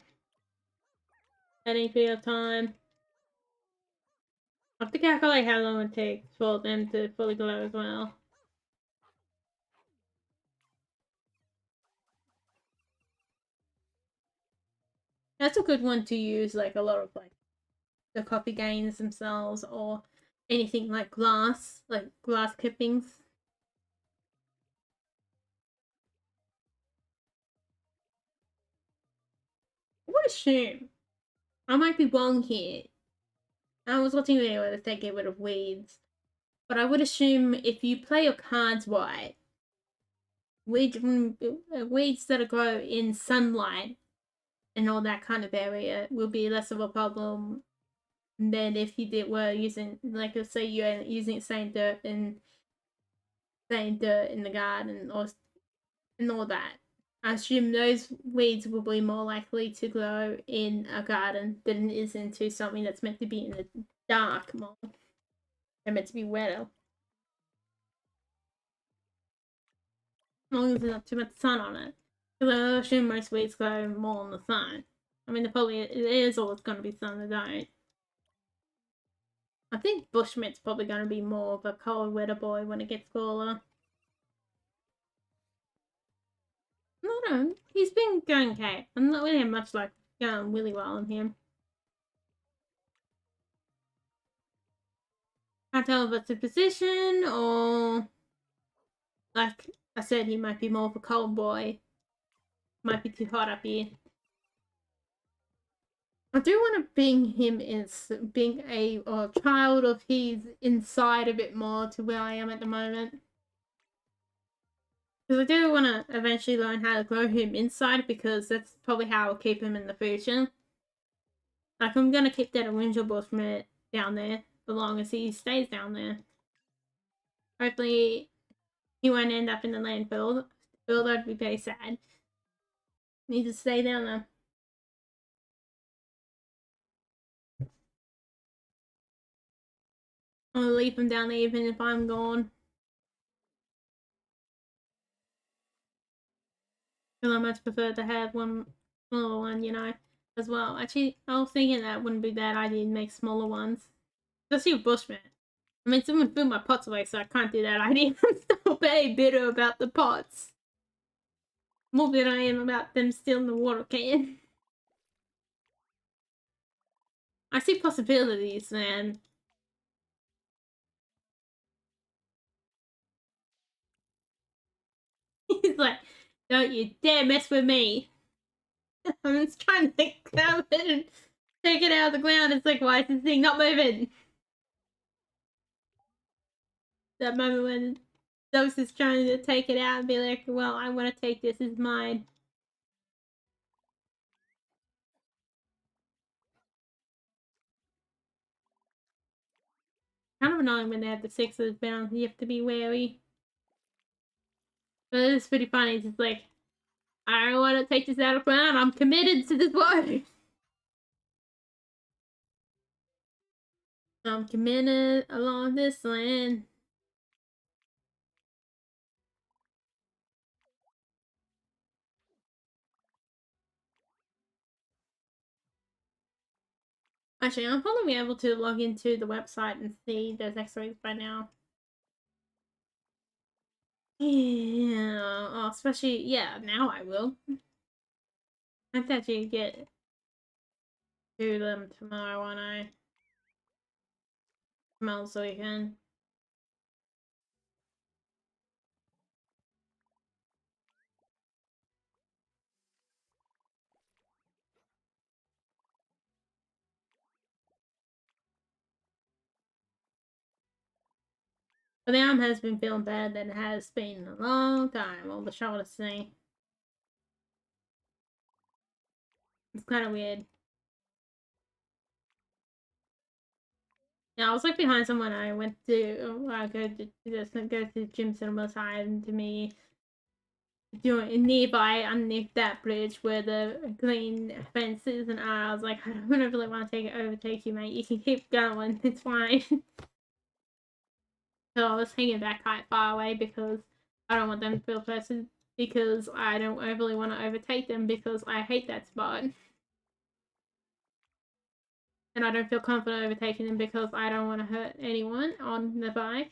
at any period of time. I have to calculate how long it takes for them to fully glow as well. That's a good one to use like a lot of like the coffee grains themselves or anything like glass clippings. I would assume, I might be wrong here. I was watching a video where they get rid of weeds, but I would assume if you play your cards right, weeds that grow in sunlight and all that kind of area will be less of a problem than if you were using, like, let's say you're using the same dirt in the garden and all that. I assume those weeds will be more likely to grow in a garden than it is into something that's meant to be in the dark more. They're meant to be wetter. As long as there's not too much sun on it. Because I assume most weeds grow more in the sun. I mean, it is always going to be some that don't. I think bushmeat's probably going to be more of a cold, wetter boy when it gets cooler. No, he's been going okay. I'm not really much like going really well on him. Can't tell if it's a position or, like I said, he might be more of a cold boy. Might be too hot up here. I do want to bring him as being a child of his inside a bit more to where I am at the moment. Because I do want to eventually learn how to grow him inside, because that's probably how I'll keep him in the future. Like, I'm going to keep that original bushmeat down there as long as he stays down there. Hopefully, He won't end up in the landfill. Although I'd be very sad. Need to stay down there. I'll leave him down there even if I'm gone. Because I much prefer to have one smaller one, you know, as well. Actually, I was thinking that wouldn't be a bad idea to make smaller ones. Especially with Bushman. I mean, someone threw my pots away, so I can't do that idea. I'm still very bitter about the pots. More bitter I am about them stealing the water can. I see possibilities, man. He's like, don't you dare mess with me. I'm just trying to grab it and take it out of the ground. It's like, why is this thing not moving? That moment when Dose is trying to take it out and be like, well, I want to take this, it's mine. Kind of annoying when they have the sixes bound. You have to be wary. But it's pretty funny. It's just like, I want to take this out of ground. I'm committed to this work. I'm committed along this land. Actually, I'll probably be able to log into the website and see those x-rays by now. Yeah, oh, especially, yeah, now I will. I have to actually get to them tomorrow when I smell so we can. But the arm has been feeling bad than it has been in a long time. All the shoulder thing. It's kind of weird. Yeah, I was like behind someone. I went to go to the gym cinema side to me doing nearby underneath that bridge where the green fence is, and I was like, I don't really want to overtake you, mate. You can keep going. It's fine. So I was hanging back quite far away because I don't want them to feel pressured because I don't overly want to overtake them because I hate that spot. And I don't feel confident overtaking them because I don't want to hurt anyone on the bike.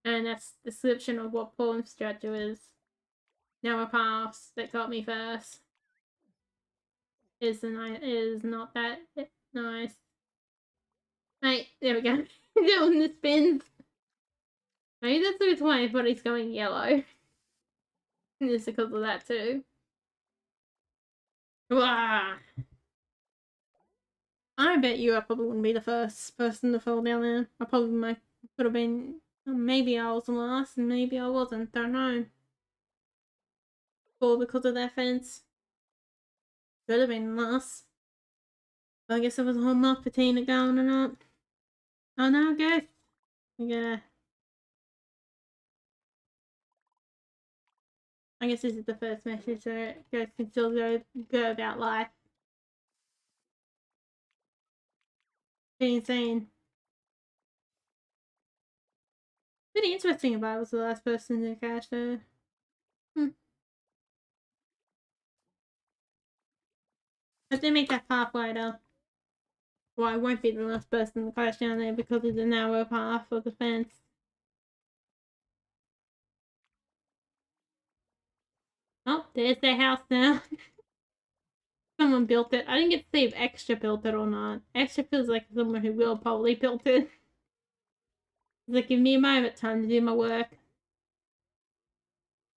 And that's the description of what Paul Stretcher is. Now a pass that got me first is not that nice. Right, there we go. Doing the spins. Maybe that's the reason why everybody's going yellow. Just because of that too. Wah! I bet you I probably wouldn't be the first person to fall down there. I probably could have been. Maybe I was the last, and maybe I wasn't. Don't know. Or because of that fence. Could have been last. I guess it was a whole month between it going or not. Oh no, guys. I guess this is the first message, so guys can still go about life. Pretty insane. Pretty interesting if I was the last person to crash though. But they make that path wider. Well, I won't be the last person to crash down there because of the narrow path of the fence. Oh, there's their house now. Someone built it. I didn't get to see if Extra built it or not. Extra feels like someone who will probably built it. It's like, give me a moment, time to do my work.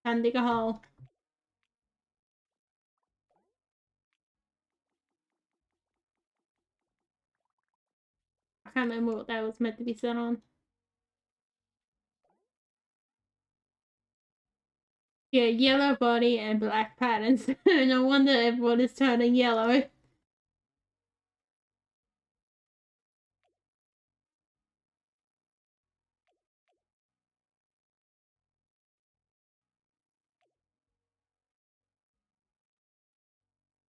Time to dig a hole. I can't remember what that was meant to be set on. Yeah, yellow body and black patterns. No wonder everyone is turning yellow.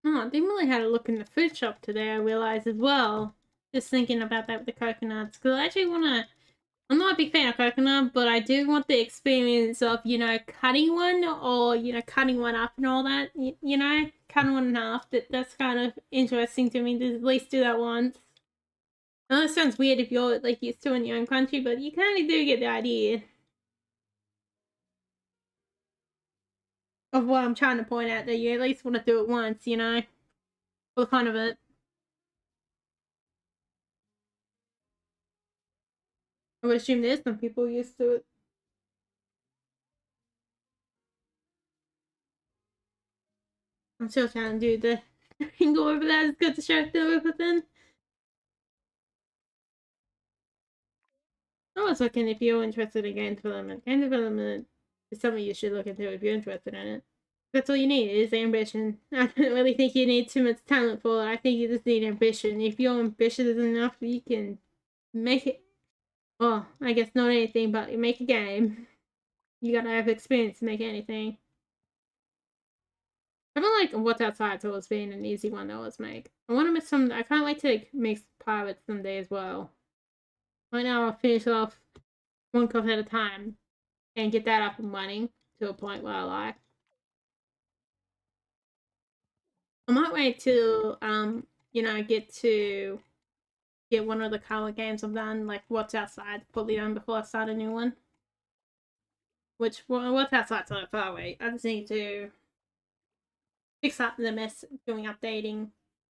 Oh, I didn't really have a look in the food shop today, I realized as well. Just thinking about that with the coconuts. Because I actually want to. I'm not a big fan of coconut, but I do want the experience of, cutting one or, cutting one up and all that. Cutting one in half. That's kind of interesting to me to at least do that once. I know it sounds weird if you're like used to in your own country, but you kind of do get the idea of what I'm trying to point out, that you at least want to do it once, for the fun of it. I would assume there's some people used to it. I'm still trying to do the go over that. It's good to show the within. I was looking if you're interested in game development. Game development is something you should look into if you're interested in it. That's all you need is ambition. I don't really think you need too much talent for it. I think you just need ambition. If you're ambitious enough, you can make it. Well, I guess not anything, but you make a game. You gotta have experience to make anything. I feel like What's Outside's always been an easy one to always make. I want to make some. I can't wait to make pirates someday as well. Right now, I'll finish off one cup at a time and get that up and running to a point where I like. I might wait till get one of the color games I've done, like What's Outside, fully done before I start a new one. What's Outside's so far away. I just need to fix up the mess doing updating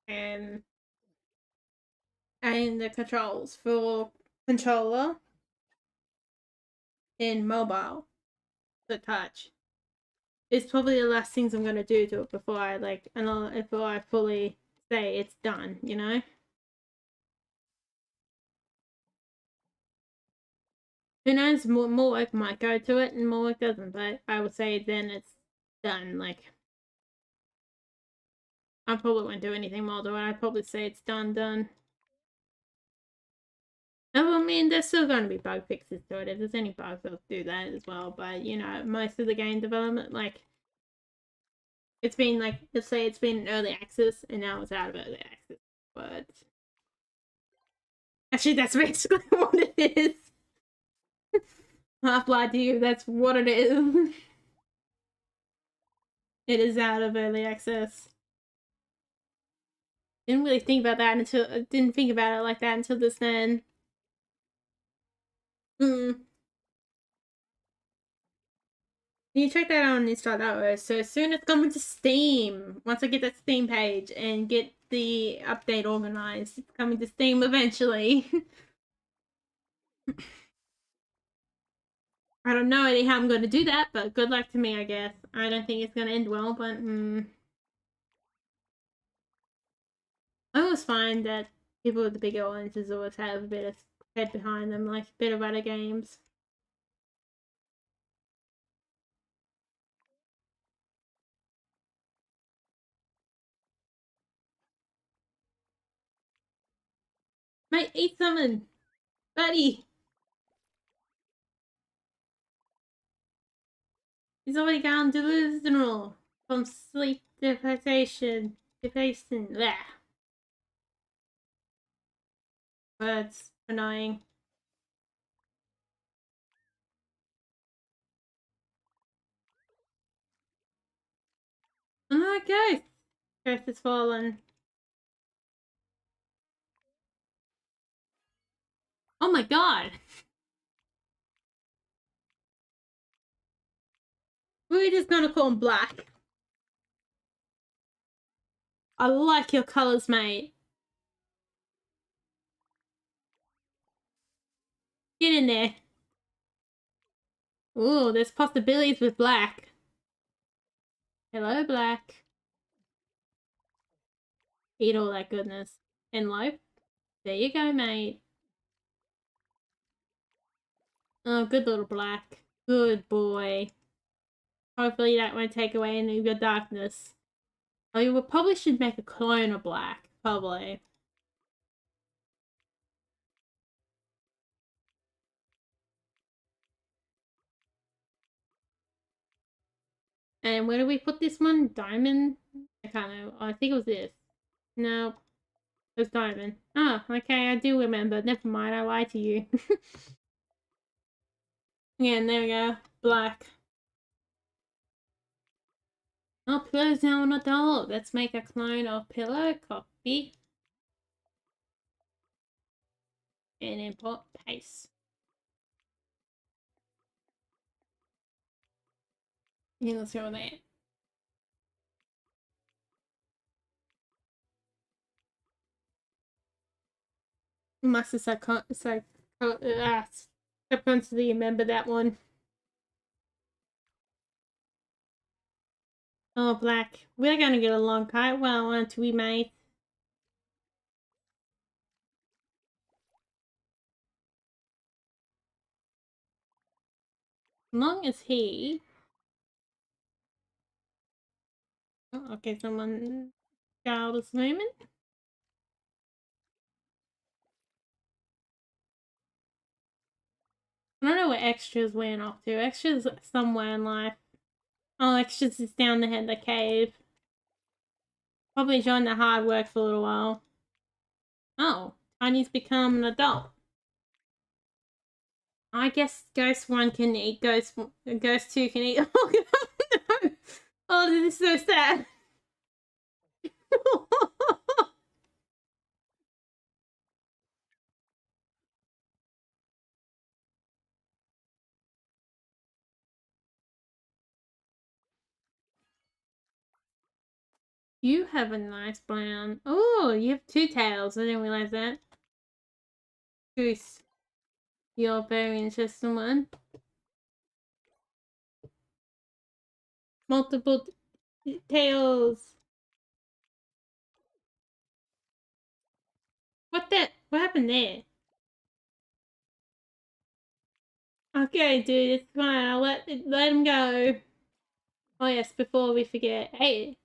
and the controls for controller and mobile, the touch. It's probably the last things I'm gonna do to it before I before I fully say it's done, Who knows, more work might go to it and more work doesn't, but I would say then it's done. Like, I probably won't do anything more to it. I'd probably say it's done. Oh, I mean, there's still going to be bug fixes to it. If there's any bugs, I'll do that as well. But, most of the game development, like, it's been, like, let's say it's been in early access, and now it's out of early access. But, actually, that's basically what it is. Half lied to you, that's what it is. It is out of early access. Didn't really think about that didn't think about it like that until just then. You check that out on install.os. So soon it's coming to Steam. Once I get that Steam page and get the update organized, it's coming to Steam eventually. I don't know how I'm going to do that, but good luck to me, I guess. I don't think it's going to end well, but I always find that people with the bigger audiences always have a bit of head behind them, like a bit of other games. Mate, eat something! Buddy! He's already gone delusional from sleep deprivation. Bleh. Words. Annoying. Oh my god! Earth has fallen. Oh my god! We're just gonna call him black. I like your colors, mate. Get in there. Ooh, there's possibilities with black. Hello, black. Eat all that goodness. And life. There you go, mate. Oh, good little black. Good boy. Hopefully that won't take away any of your darkness. Oh, you probably should make a clone of black. Probably. And where do we put this one? Diamond? I can't know. I think it was this. Nope. It was diamond. Oh, okay, I do remember. Never mind, I lied to you. Yeah, and there we go. Black. Oh, Pillar's now an adult. Let's make a clone of Pillar. Copy. And import. Paste. Yeah, let's go with that. Must have subconsciously remember that one. Oh, black. We're gonna get along quite well, aren't we, mate? As long as he... Oh, okay, someone... Childish moment. I don't know where extras went off to. Extras somewhere in life. Oh, extras is down the head of the cave. Probably joined the hard work for a little while. Oh, Tiny's become an adult. I guess Ghost 1 can eat, Ghost 2 can eat. Oh, no. Oh, this is so sad. You have a nice brown. Oh, you have two tails. I didn't realize that. Goose. You're a very interesting one. Multiple tails. What happened there? Okay, dude, it's fine. I'll let him go. Oh yes, before we forget. Hey.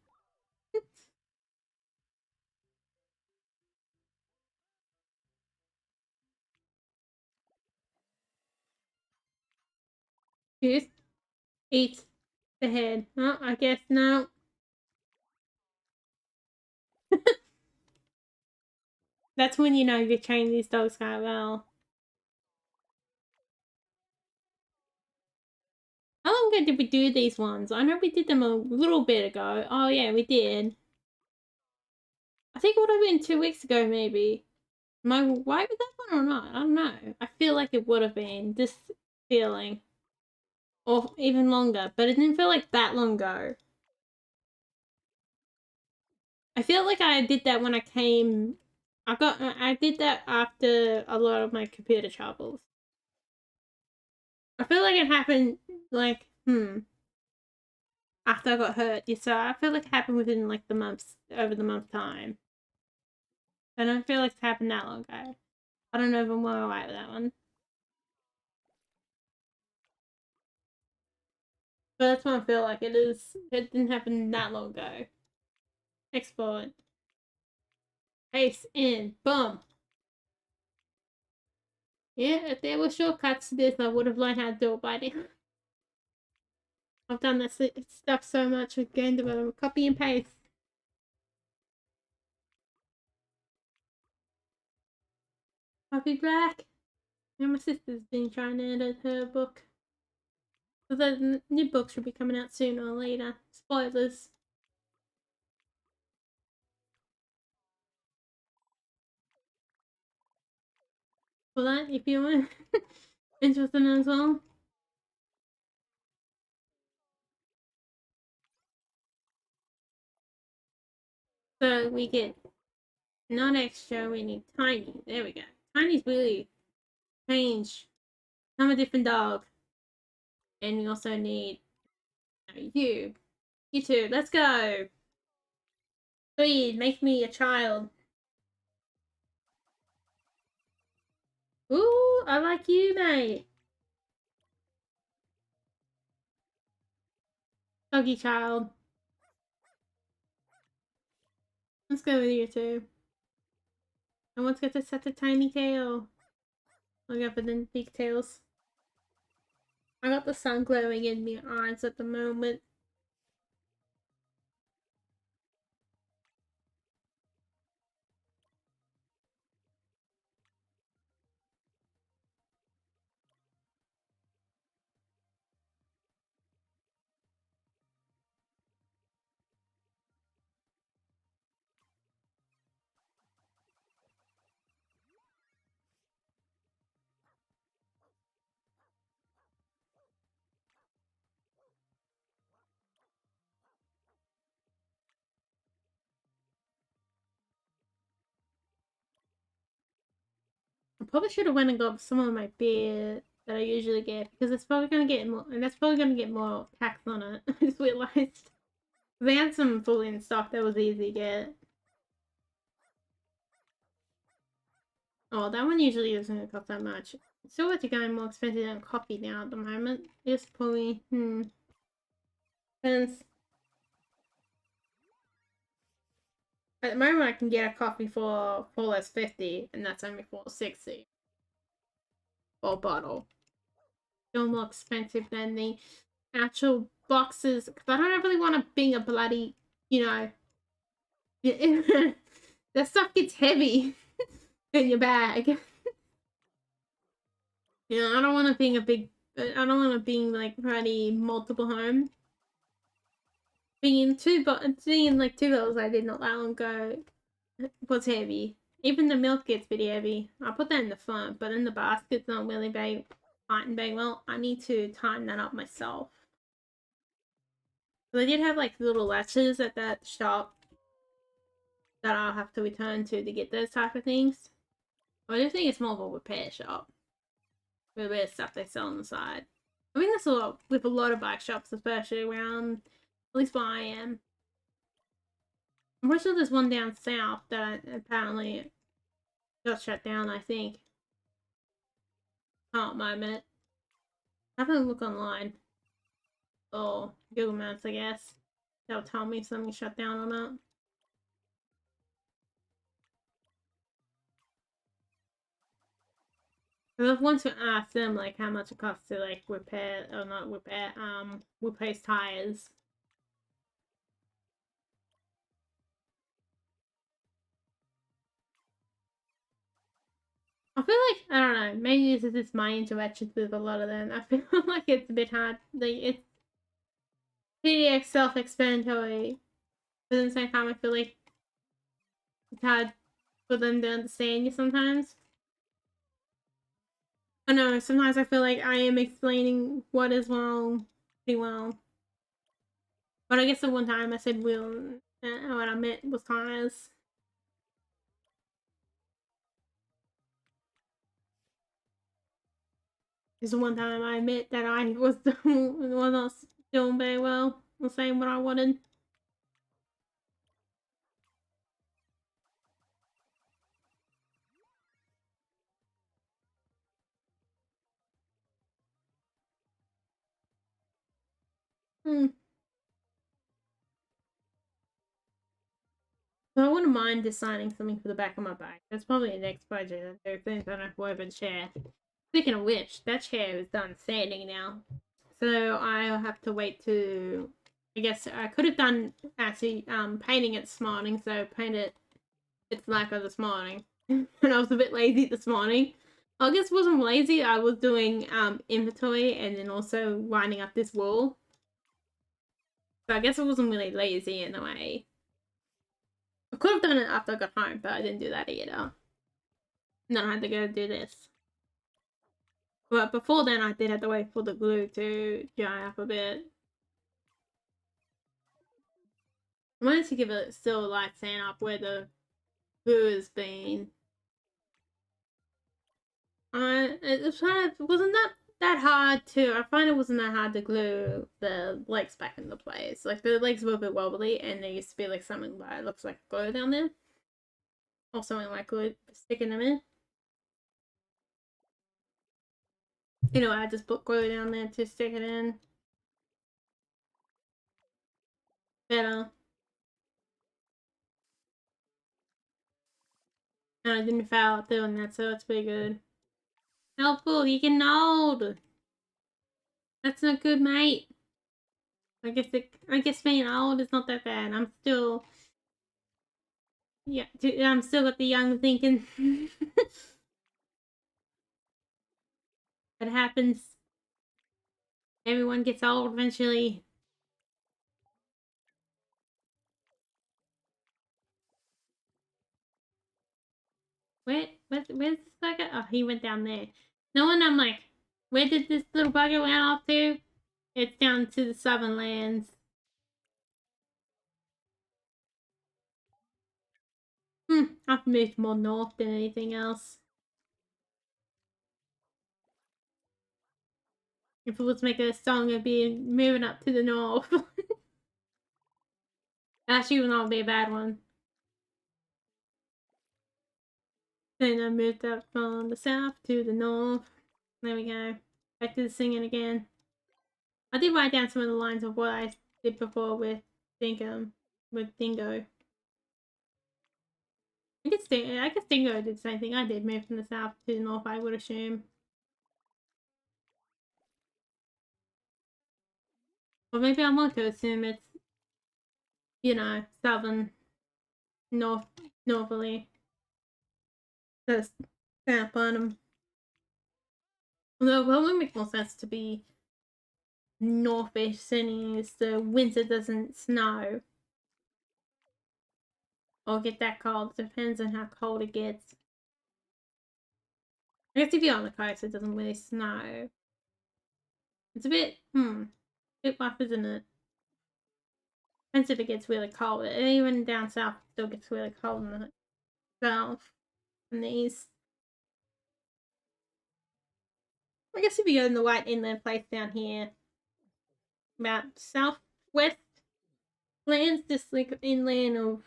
Goose eats the head. Oh, I guess no. That's when you know you train these dogs quite well. How long ago did we do these ones? I know we did them a little bit ago. Oh yeah, we did. I think it would have been 2 weeks ago, maybe. Am I right with that one or not? I don't know. I feel like it would have been this feeling, or even longer, but it didn't feel like that long ago. I feel like I did that when I came. I did that after a lot of my computer troubles. I feel like it happened like after I got hurt. Yeah, so I feel like it happened within like the months over the month time. I don't feel like it happened that long ago. I don't know if I'm well right with that one. But that's what I feel like it is. It didn't happen that long ago. Export. Paste in. Boom. Yeah, if there were shortcuts to this, I would have learned how to do it by now. I've done this stuff so much with game development. Copy and paste. Copy black. And my sister's been trying to edit her book. So the new book should be coming out sooner or later. Spoilers. For that, if you want interested as well. So we get not extra, we need Tiny. There we go. Tiny's really changed. I'm a different dog. And we also need you. You two, let's go. Please, make me a child. Ooh, I like you, mate. Doggy child. Let's go with you two. I want to get to set a tiny tail. I'll go for the big tails. I got the sun glowing in my eyes at the moment. probably should have went and got some of my beer that I usually get because it's probably gonna get more, and that's probably gonna get more tax on it. I just realized they had some full in stock that was easy to get. Oh, that one usually doesn't cost that much. So it's going more expensive than coffee now at the moment. It's probably depends. At the moment, I can get a coffee for $4.50, and that's only $4.60 for a bottle. Still more expensive than the actual boxes, because I don't really want to bring a bloody, you know, that stuff gets heavy in your bag. You know, I don't want to bring a big, I don't want to bring like bloody multiple home. Bringing like 2 bottles I did not that long ago was heavy. Even the milk gets pretty heavy. I put that in the front, but in the basket's not really very tightened very well. I need to tighten that up myself. But I did have like little latches at that shop that I'll have to return to get those type of things. I do think it's more of a repair shop with a bit of stuff they sell on the side. I mean, that's a lot with a lot of bike shops, especially around, at least where I am. I'm pretty sure there's one down south that apparently got shut down, I think. Can't moment. Have a look online. Or Google Maps, I guess. They'll tell me if something shut down or not. Because I've once asked them like how much it costs to like repair or not repair, replace tires. I feel like I don't know. Maybe this is just my interactions with a lot of them. I feel like it's a bit hard. Like it's pretty self-explanatory, but at the same time, I feel like it's hard for them to understand you sometimes. I know sometimes I feel like I am explaining what is wrong pretty well, but I guess the one time I said wheel, and what I meant was tires. Is the one time I admit that I was not doing very well, was saying what I wanted. Hmm. So I wouldn't mind designing something for the back of my bike. That's probably the next project. There are things I don't have to worry about chair. Speaking of which, that chair is done sanding now. So I'll have to wait to, I guess I could have done actually painting it this morning, so painted its lacquer this morning. And I was a bit lazy this morning. I guess wasn't lazy, I was doing inventory and then also winding up this wall. So I guess I wasn't really lazy in a way. I could have done it after I got home, but I didn't do that either. And then I had to go do this. But before then, I did have to wait for the glue to dry up a bit. I wanted to give it still a light sand up where the glue has been. It wasn't that hard to. I find it wasn't that hard to glue the legs back into place. Like the legs were a bit wobbly, and there used to be like something that looks like glue down there, or something like glue sticking them in. You know, I just put glue down there to stick it in. Better. And I didn't fail at doing that, so it's pretty good. Helpful, you getting old. That's not good, mate. I guess being old is not that bad. I'm still, yeah, I'm still got the young thinking. It happens. Everyone gets old eventually. Where's this bugger? Oh, he went down there. No one, I'm like, where did this little bugger went off to? It's down to the southern lands. I've moved more north than anything else. If it was making a song, it'd be moving up to the north. Actually, would not be a bad one. Then I moved up from the south to the north. There we go. Back to the singing again. I did write down some of the lines of what I did before with Dingo. I guess Dingo did the same thing I did, move from the south to the north, I would assume. Or maybe I'm wrong to assume it's, you know, southern, northerly. The south bottom. Although it would make more sense to be northish, seeing as the winter doesn't snow. Or get that cold. It depends on how cold it gets. I guess if you're on the coast, it doesn't really snow. It's a bit rough, isn't it? Depends if it gets really cold. And even down south, it still gets really cold in the south and the east. I guess if you go in the White Inland place down here, about southwest lands, just like inland of,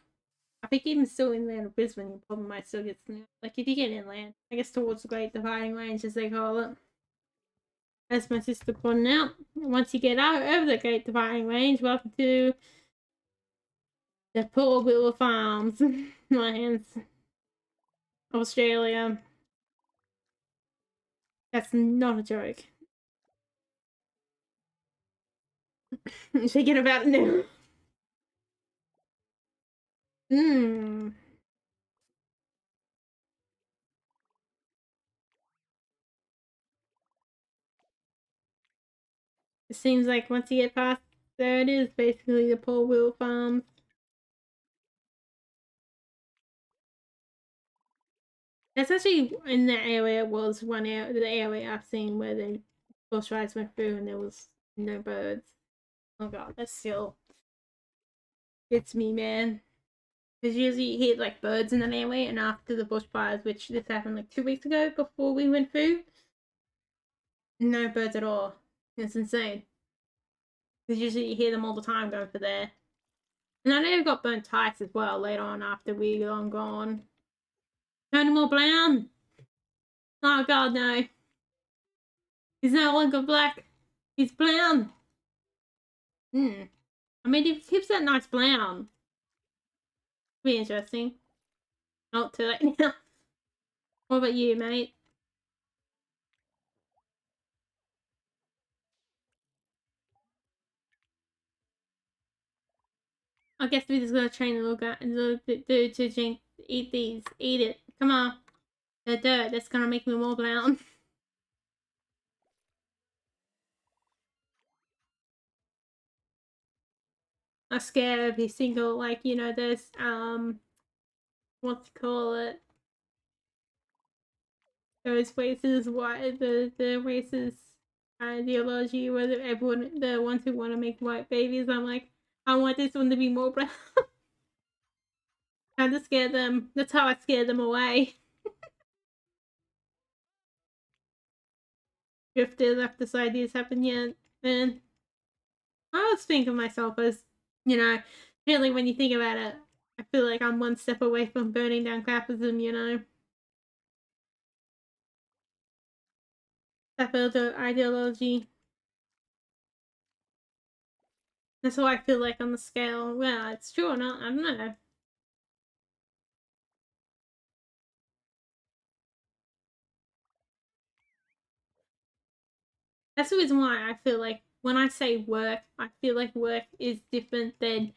I think even still inland of Brisbane, you probably might still get snow. Like if you get inland, I guess towards the Great Dividing Range, as they call it. As my sister pointed out, once you get out over the Great Dividing Range, welcome to the Poor Willow Farms lands, Australia. That's not a joke. Thinking about it now. It seems like once you get past there, it is basically the Poor Willow Farms. That's actually in that area was one area, the area I've seen where the bushfires went through and there was no birds. Oh god, that still gets me, man. Because usually you hear like birds in that area, and after the bushfires, which this happened like 2 weeks ago before we went through, no birds at all. It's insane. Because usually you hear them all the time going for there. And I know it got burnt twice as well later on after we long gone. Tony more brown. Oh god, no. He's no longer black. He's brown. I mean, if he keeps that nice brown, be interesting. Not too late now. What about you, mate? I guess we're just gonna train the little guy, the little dude to drink, eat these. Eat it. Come on. The dirt, that's gonna make me more brown. I'm scared of every single, like, you know, there's, what to call it? Those races, why the racist ideology where everyone, the ones who want to make white babies, I'm like, I want this one to be more brown. Trying to scare them. That's how I scare them away. If the leftist ideas happen yet, then I always think of myself as, you know, really when you think about it, I feel like I'm one step away from burning down capitalism, you know. That ideology. That's how I feel like on the scale. Well, it's true or not, I don't know. That's the reason why I feel like when I say work, I feel like work is different than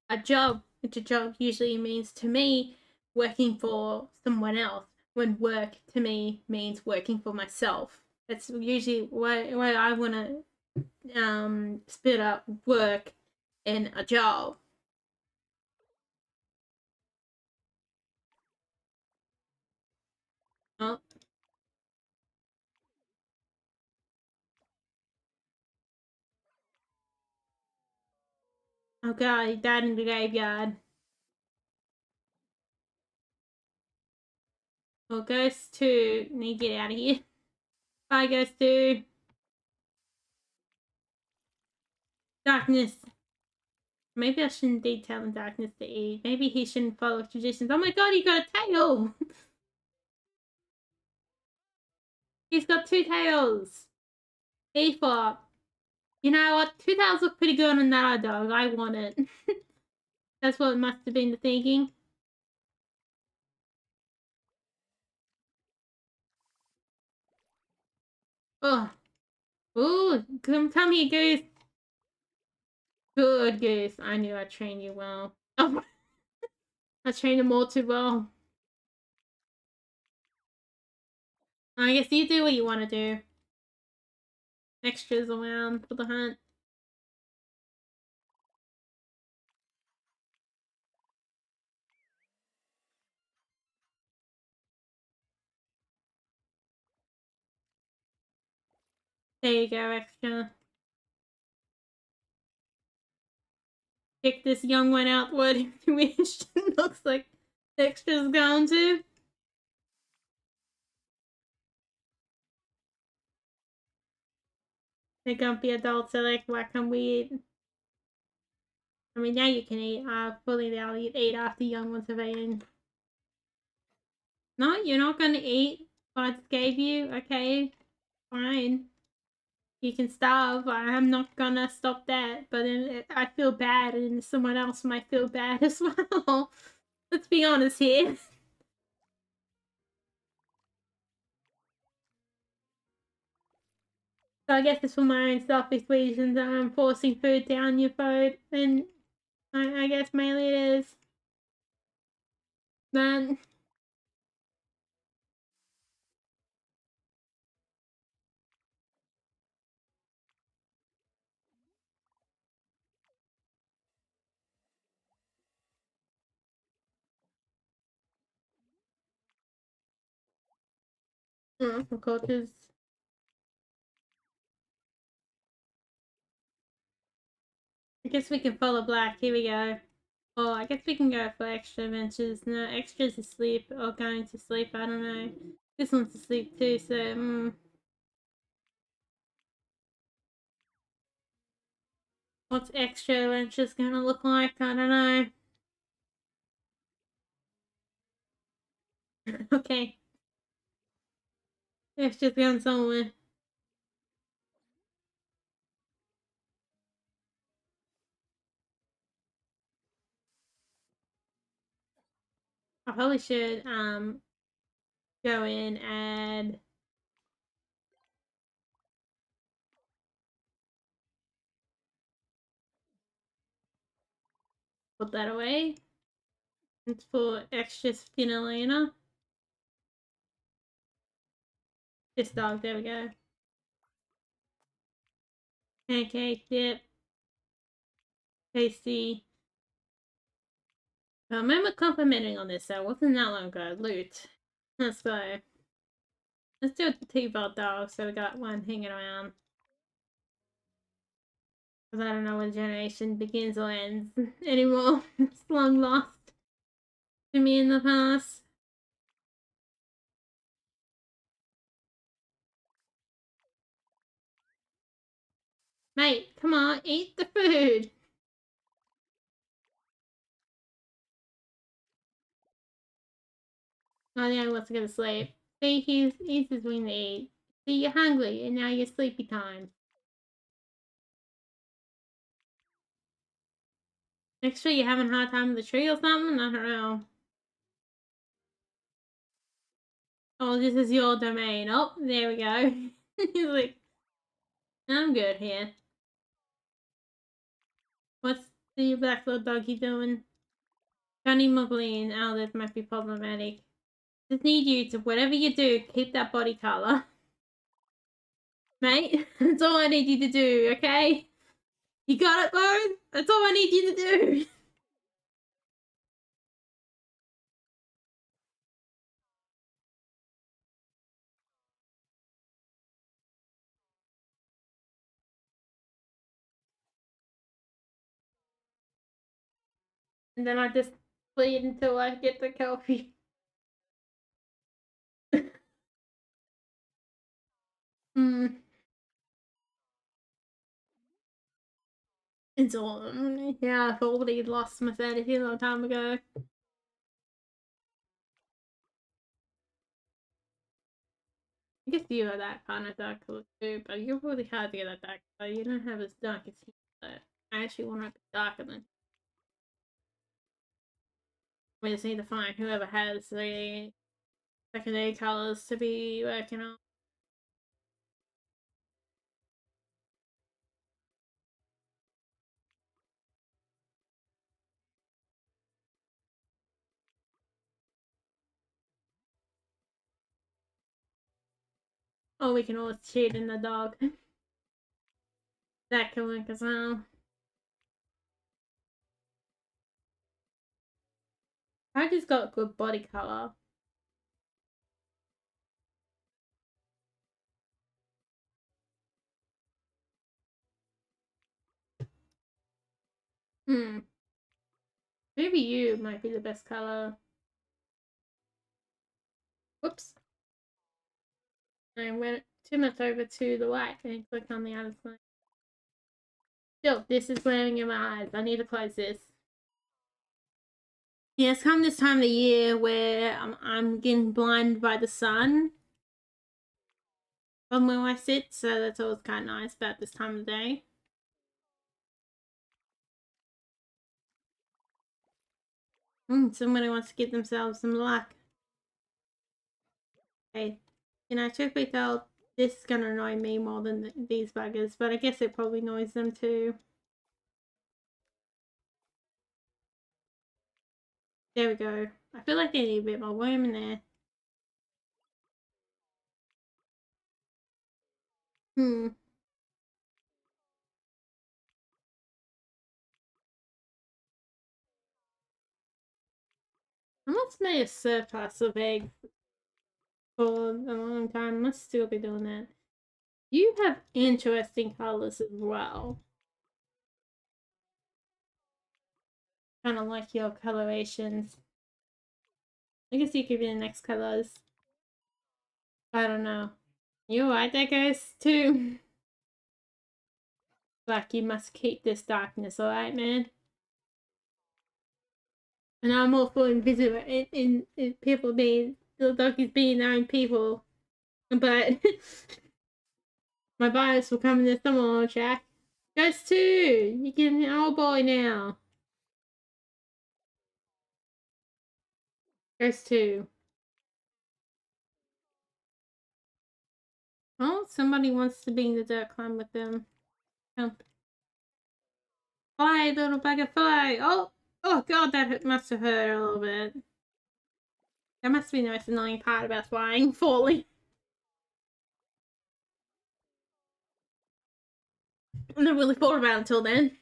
a job, which a job usually means to me working for someone else, when work to me means working for myself. That's usually why I want to split up work and a job. Oh, oh god, he died in the graveyard. Well, Ghost 2, need to get out of here. Bye, Ghost 2. Darkness. Maybe I shouldn't be telling Darkness to eat. Maybe he shouldn't follow traditions. Oh my god, he got a tail! He's got 2 tails! E-flop. You know what? 2 tails look pretty good on that dog. I want it. That's what must have been the thinking. Oh. Ooh, come here, Goose. Good, Goose. I knew I trained you well. Oh, I trained him all too well. I guess you do what you want to do. Extras around for the hunt. There you go, extra. Pick this young one out what you wish. Looks like extra's going to. They can't be adults select what can we eat. I mean, now you can eat. Fully they'll eat after young ones have eaten. No, you're not gonna eat what I just gave you. Okay, fine. You can starve. I'm not gonna stop that. But I feel bad, and someone else might feel bad as well. Let's be honest here. So I guess it's for my own selfish reasons that I'm forcing food down your throat, and I guess mainly it is. Then, of course, I guess we can follow Black. Here we go. Oh, I guess we can go for extra adventures. No, extra's asleep or going to sleep. I don't know. This one's asleep too, so what's extra adventures gonna look like? I don't know. Okay. Extra's going somewhere. I probably should go in and put that away. It's for extra spinalina. This dog, there we go. Pancake dip. Tasty. I remember complimenting on this though, wasn't that long ago. Loot. Let's go. Let's do it the T-Bot dog, so we got one hanging around. Because I don't know when generation begins or ends anymore. It's long lost to me in the past. Mate, come on, eat the food. Oh, yeah, he wants to go to sleep. See, he's just waiting to eat. See, you're hungry, and now you're sleepy time. Make sure you're having a hard time with the tree or something? I don't know. Oh, this is your domain. Oh, there we go. He's like, I'm good here. What's the black little doggy doing? Johnny Muggling. Oh, that might be problematic. Just need you to, whatever you do, keep that body color. Mate, that's all I need you to do, okay? You got it, bro? That's all I need you to do. And then I just bleed until I get the coffee. Hmm. It's all, yeah, I've already lost my sanity a long time ago. I guess you are that kind of dark color too, but you're really hard to get that dark color. You don't have as dark as him, but I actually want it to be darker than. We just need to find whoever has the secondary colors to be working on. Or we can always cheat in the dog. That can work as well. I just got good body color. Hmm. Maybe you might be the best color. Whoops. I went too much over to the white and clicked on the other side. Still, this is glaring in my eyes. I need to close this. Yeah, it's come this time of the year where I'm getting blinded by the sun from where I sit, so that's always kind of nice about this time of day. Somebody wants to give themselves some luck. Okay, truth be told, this is going to annoy me more than these buggers, but I guess it probably annoys them too. There we go. I feel like they need a bit more worm in there. I'm not made a surplus of eggs for a long time. Must still be doing that. You have interesting colors as well. Kind of like your colorations. I guess you could be the next colors. I don't know. You're right, that goes too. Like, you must keep this darkness, alright, man? And I'm all for invisible in people being little doggies being their own people. But my bias will come in the summer, Jack. Goes too! You can an old boy now. Goes too. Oh, somebody wants to be in the dirt climb with them. Jump. Fly, little bugger, fly! Oh! Oh god, that must have hurt a little bit. That must be the most annoying part about flying, falling. I never really thought about it until then.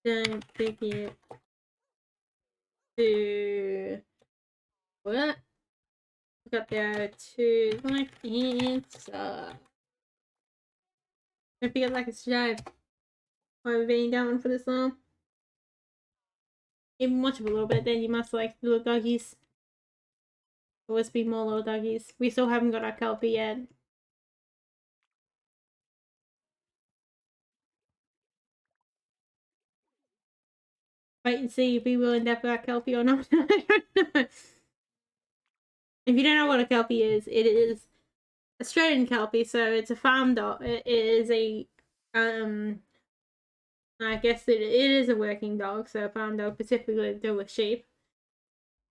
Don't forget to what? Got there to like and don't forget like and subscribe. Why we've been going for this long. Even watch it a little bit, then you must like little doggies. Always be more little doggies. We still haven't got our kelpie yet. Wait and see if we will end up with our kelpie or not. I don't know. If you don't know what a kelpie is, it is Australian kelpie, so it's a farm dog. It is a I guess it is a working dog, so a farm dog specifically to do with sheep.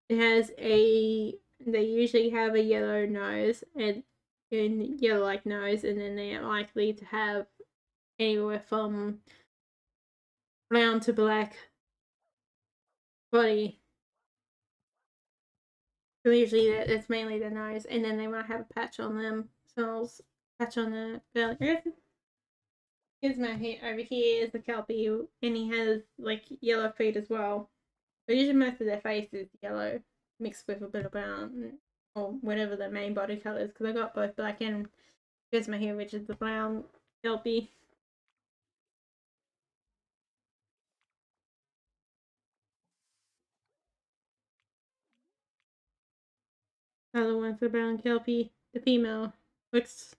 It has they usually have a yellow nose and yellow like nose, and then they're likely to have anywhere from brown to black body. So usually it's mainly the nose, and then they might have a patch on themselves, patch on the belly. Here's my hair over here is the kelpie, and he has like yellow feet as well. But usually most of their face is yellow, mixed with a bit of brown, or whatever the main body color is. Because I got both black and here's my hair, which is the brown kelpie. Other one's the brown kelpie, the female. Looks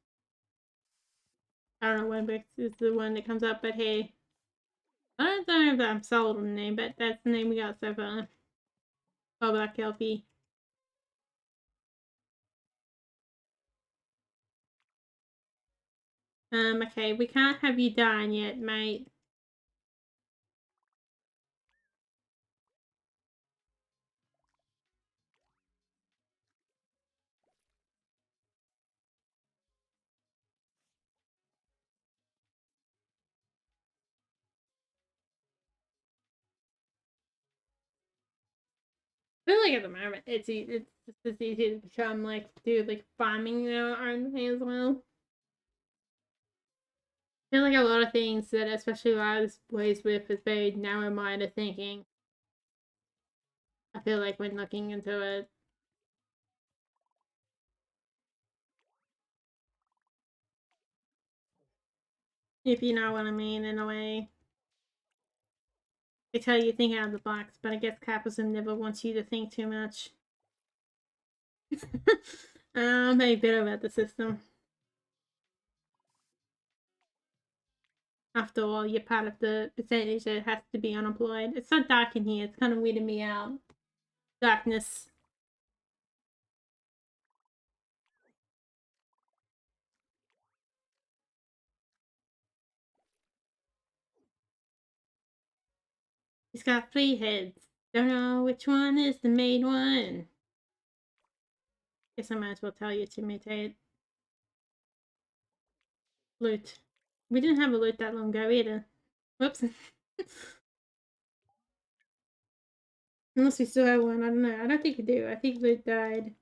I don't know when Bex is the one that comes up, but hey. I don't know if I'm sold on the name, but that's the name we got so far. Oh, Black Kelpie. Okay, we can't have you dying yet, mate. I feel like at the moment it's just as easy to become like do like farming their own way as well. I feel like a lot of things that especially I was raised with is very narrow minded thinking. I feel like when looking into it. If you know what I mean in a way. They tell you to think out of the box, but I guess capitalism never wants you to think too much. I'm very bitter about the system. After all, you're part of the percentage that has to be unemployed. It's so dark in here, it's kind of weirding me out. Darkness. He's got 3 heads. Don't know which one is the main one. Guess I might as well tell you to mutate. Loot. We didn't have a loot that long ago either. Whoops. Unless we still have one, I don't know. I don't think we do. I think loot died.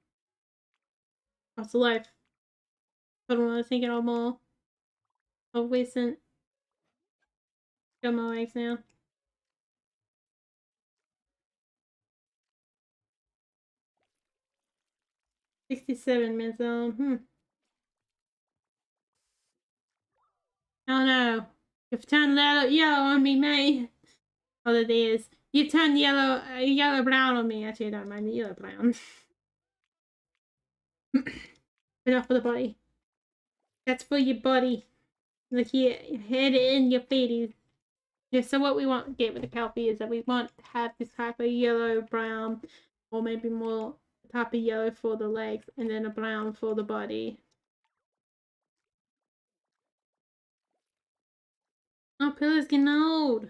Oh, it's alive. Hold on, I was thinking of more. Of recent. Got my legs now. 67 minutes on. Oh no. You've turned yellow on me, mate. Oh, it is. You've turned yellow brown on me. Actually, I don't mind the yellow brown. Enough for the body. That's for your body. Like your head and your feet. Yeah, so what we want to get with the Kelpie is that we want to have this type of yellow, brown, or maybe more type of yellow for the legs and then a brown for the body. Oh, Pillar's getting old.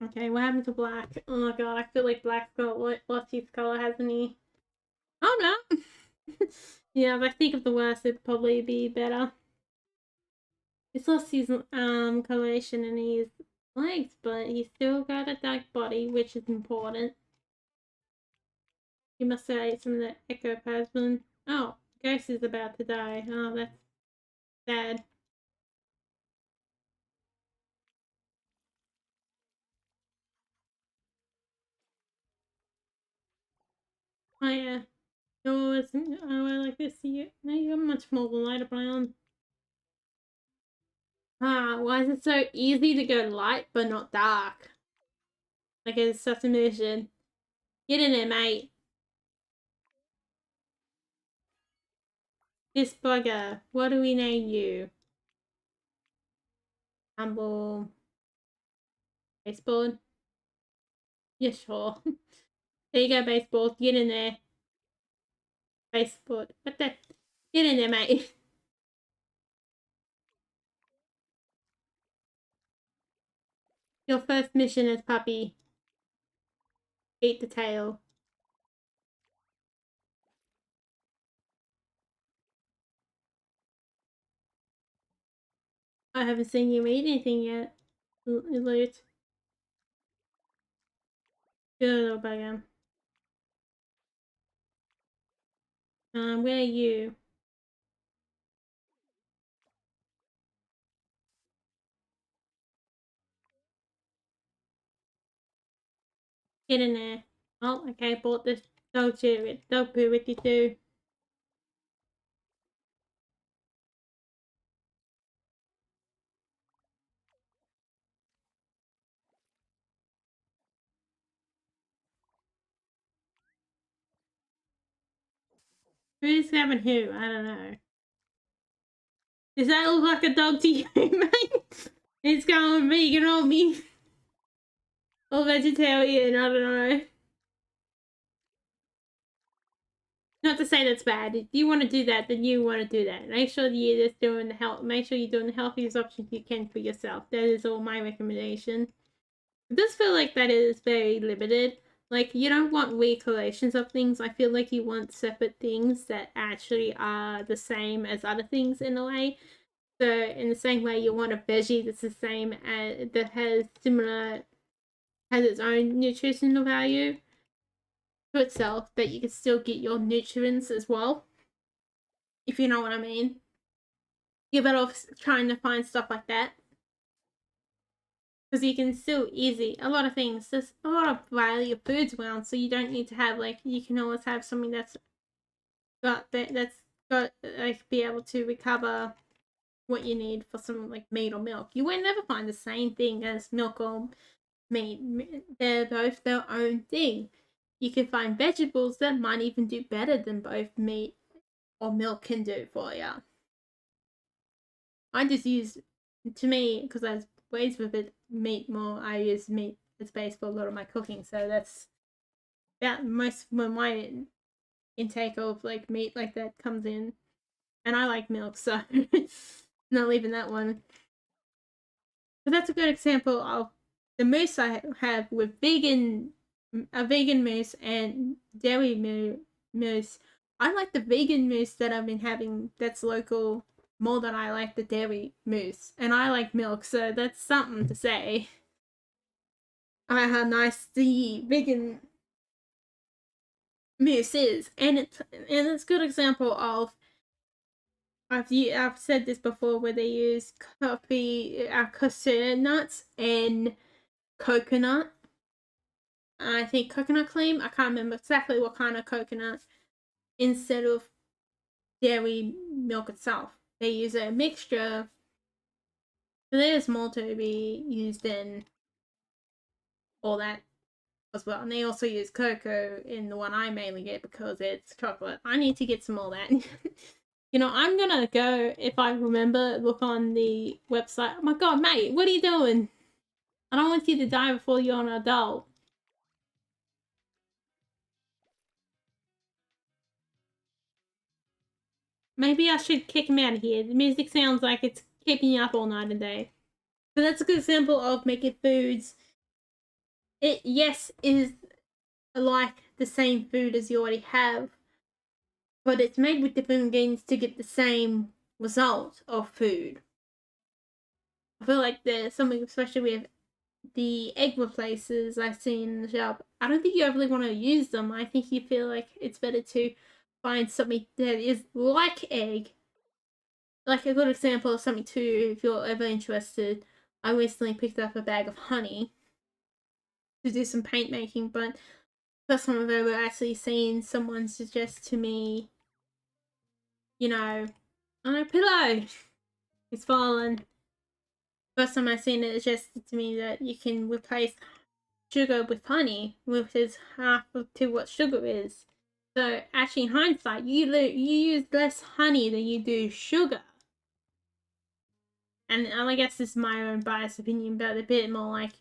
Okay, what happened to black? Oh my god, I feel like black's got lost his color, hasn't he? Oh no! Yeah, if I think of the worst, it'd probably be better. He's lost his coloration in his legs, but he's still got a dark body, which is important. He must have ate some of the ectoplasm. Oh, Ghost is about to die. Oh, that's sad. Oh yeah. Oh, I like this. You're much more lighter brown. Ah, why is it so easy to go light but not dark? Like it's such a mission. Get in there, mate. This bugger. What do we name you? Humble. Baseball? Yeah, sure. There you go, baseball. Get in there. Baseball. What the? Get in there, mate. Your first mission as puppy. Eat the tail. I haven't seen you eat anything yet. Loot. Good little bugger. Where are you? Get in there. Oh, okay, bought this dog poo with you too. Who's having who? I don't know. Does that look like a dog to you, mate? It's going vegan on me. Or vegetarian, I don't know. Not to say that's bad. If you want to do that, then you want to do that. Make sure you're just doing the health. Make sure you're doing the healthiest options you can for yourself. That is all my recommendation. It does feel like that is very limited. Like, you don't want recollections of things. I feel like you want separate things that actually are the same as other things in a way. So, in the same way, you want a veggie that's the same as that has its own nutritional value to itself, that you can still get your nutrients as well, if you know what I mean. You're better off trying to find stuff like that. Because you can still a lot of things. There's a lot of variety of foods around, so you don't need to have you can always have something that's got be able to recover what you need for something like meat or milk. You will never find the same thing as milk or meat. They're both their own thing. You can find vegetables that might even do better than both meat or milk can do for you. I just use, to me, because I was raised with it, meat more. I use meat as base for a lot of my cooking, so that's about most when my intake of meat like that comes in, and I like milk, so not leaving that one. But that's a good example of the moose I have with a vegan moose and dairy moose. I like the vegan moose that I've been having that's local more than I like the dairy moose. And I like milk, so that's something to say. How nice the vegan moose is. And it's a good example of I've said this before, where they use cassia nuts and coconut. I think coconut cream. I can't remember exactly what kind of coconut, instead of dairy milk itself. They use a mixture. So there's more to be used in all that as well. And they also use cocoa in the one I mainly get because it's chocolate. I need to get some more of that. I'm gonna go, if I remember, look on the website. Oh my god, mate, what are you doing? I don't want you to die before you're an adult. Maybe I should kick him out of here. The music sounds like it's keeping you up all night and day. But that's a good example of making foods. It, yes, is like the same food as you already have, but it's made with different ingredients to get the same result of food. I feel like there's something, especially with the egg replacers I've seen in the shop. I don't think you really want to use them. I think you feel like it's better to find something that is like egg. Like a good example of something too, if you're ever interested, I recently picked up a bag of honey to do some paint making, but first time I've ever actually seen someone suggest to me, on a pillow, it's fallen. First time I seen it suggested to me that you can replace sugar with honey, which is half to what sugar is. So actually, in hindsight, you use less honey than you do sugar. And I guess this is my own biased opinion, but a bit more like,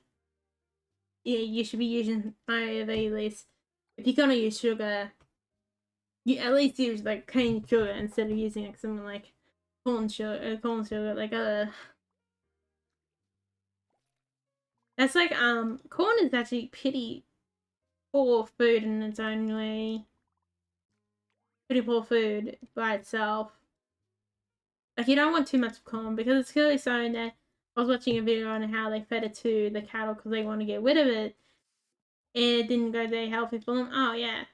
yeah, you should be using, at least, if you're gonna use sugar, you at least use cane sugar instead of using something like corn sugar, that's corn is actually pretty poor food in its own way. Pretty poor food by itself. Like, you don't want too much corn, because it's clearly shown that I was watching a video on how they fed it to the cattle because they want to get rid of it, and it didn't go very healthy for them. Oh yeah,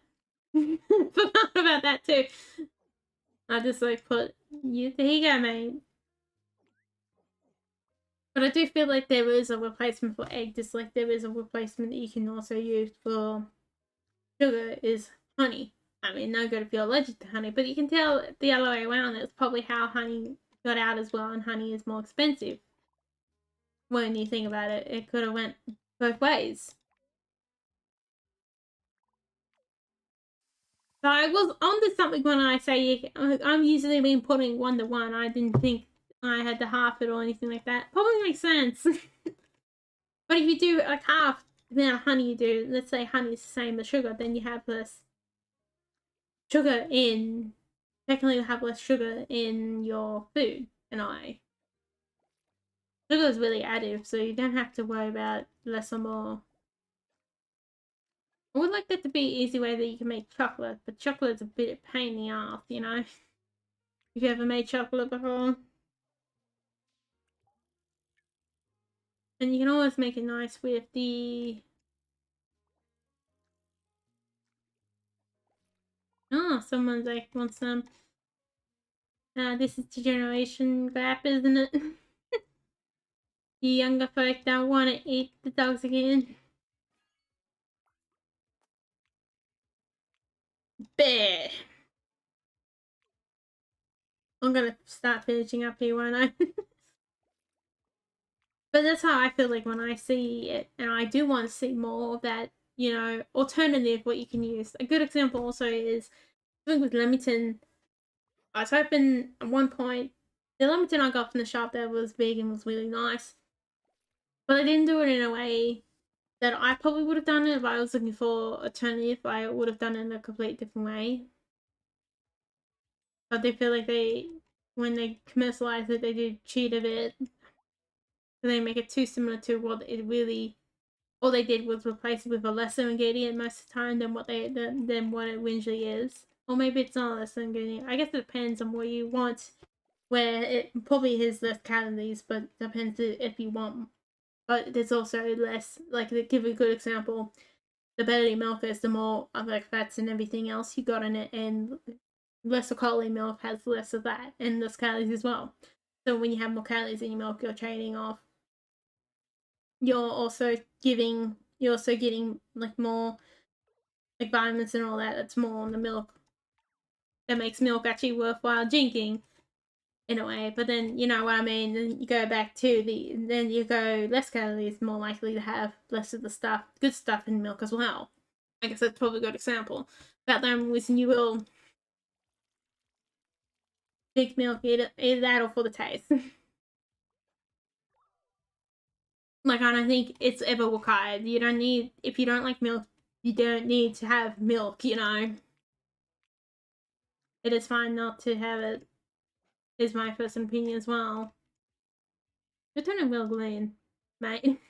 forgot about that too. I just put you. There you go, mate. But I do feel like there is a replacement for egg, just like there is a replacement that you can also use for sugar is honey. I mean, no good if you're allergic to honey, but you can tell the other way around. It's probably how honey got out as well, and honey is more expensive. When you think about it, it could have went both ways. So I was onto something when I say I'm usually been putting 1 to 1. I didn't think I had to half it or anything like that. Probably makes sense. But if you do like half the amount of honey you do, let's say honey is the same as sugar, then you have less sugar in. Technically, you have less sugar in your food. And sugar is really additive, so you don't have to worry about less or more. I would like that to be an easy way that you can make chocolate, but chocolate's a bit of pain in the ass, you know? Have you ever made chocolate before? And you can always make it nice with the... Oh, someone's like, wants some... this is the generation gap, isn't it? The younger folk don't want to eat the dogs again. Bear! I'm gonna start finishing up here, won't I? But that's how I feel like when I see it, and I do want to see more of that, you know, alternative what you can use. A good example also is something with Leamington. I was hoping at one point the Leamington I got from the shop that was vegan was really nice, but I didn't do it in a way that I probably would have done it if I was looking for alternative. I would have done it in a complete different way. But they feel like when they commercialize it, they do cheat a bit. They make it too similar to what it really. All they did was replace it with a lesser ingredient most of the time than what it usually is. Or maybe it's not a lesser ingredient. I guess it depends on what you want. Where it probably has less calories, but it depends if you want. But there's also less. Like to give a good example, the better your milk is, the more of like fats and everything else you got in it, and lesser quality milk has less of that and less calories as well. So when you have more calories in your milk, you're trading off. You're also getting like more like vitamins and all that. That's more on the milk. That makes milk actually worthwhile drinking in a way. But then you know what I mean. Then you go back to then you go less calories, more likely to have less of the good stuff in milk as well. I guess that's probably a good example. About them wishing you will drink milk, either that or for the taste. Like I don't think it's ever required. You don't need if you don't like milk, you don't need to have milk, you know. It is fine not to have it, is my first opinion as well. You're turning real green, mate.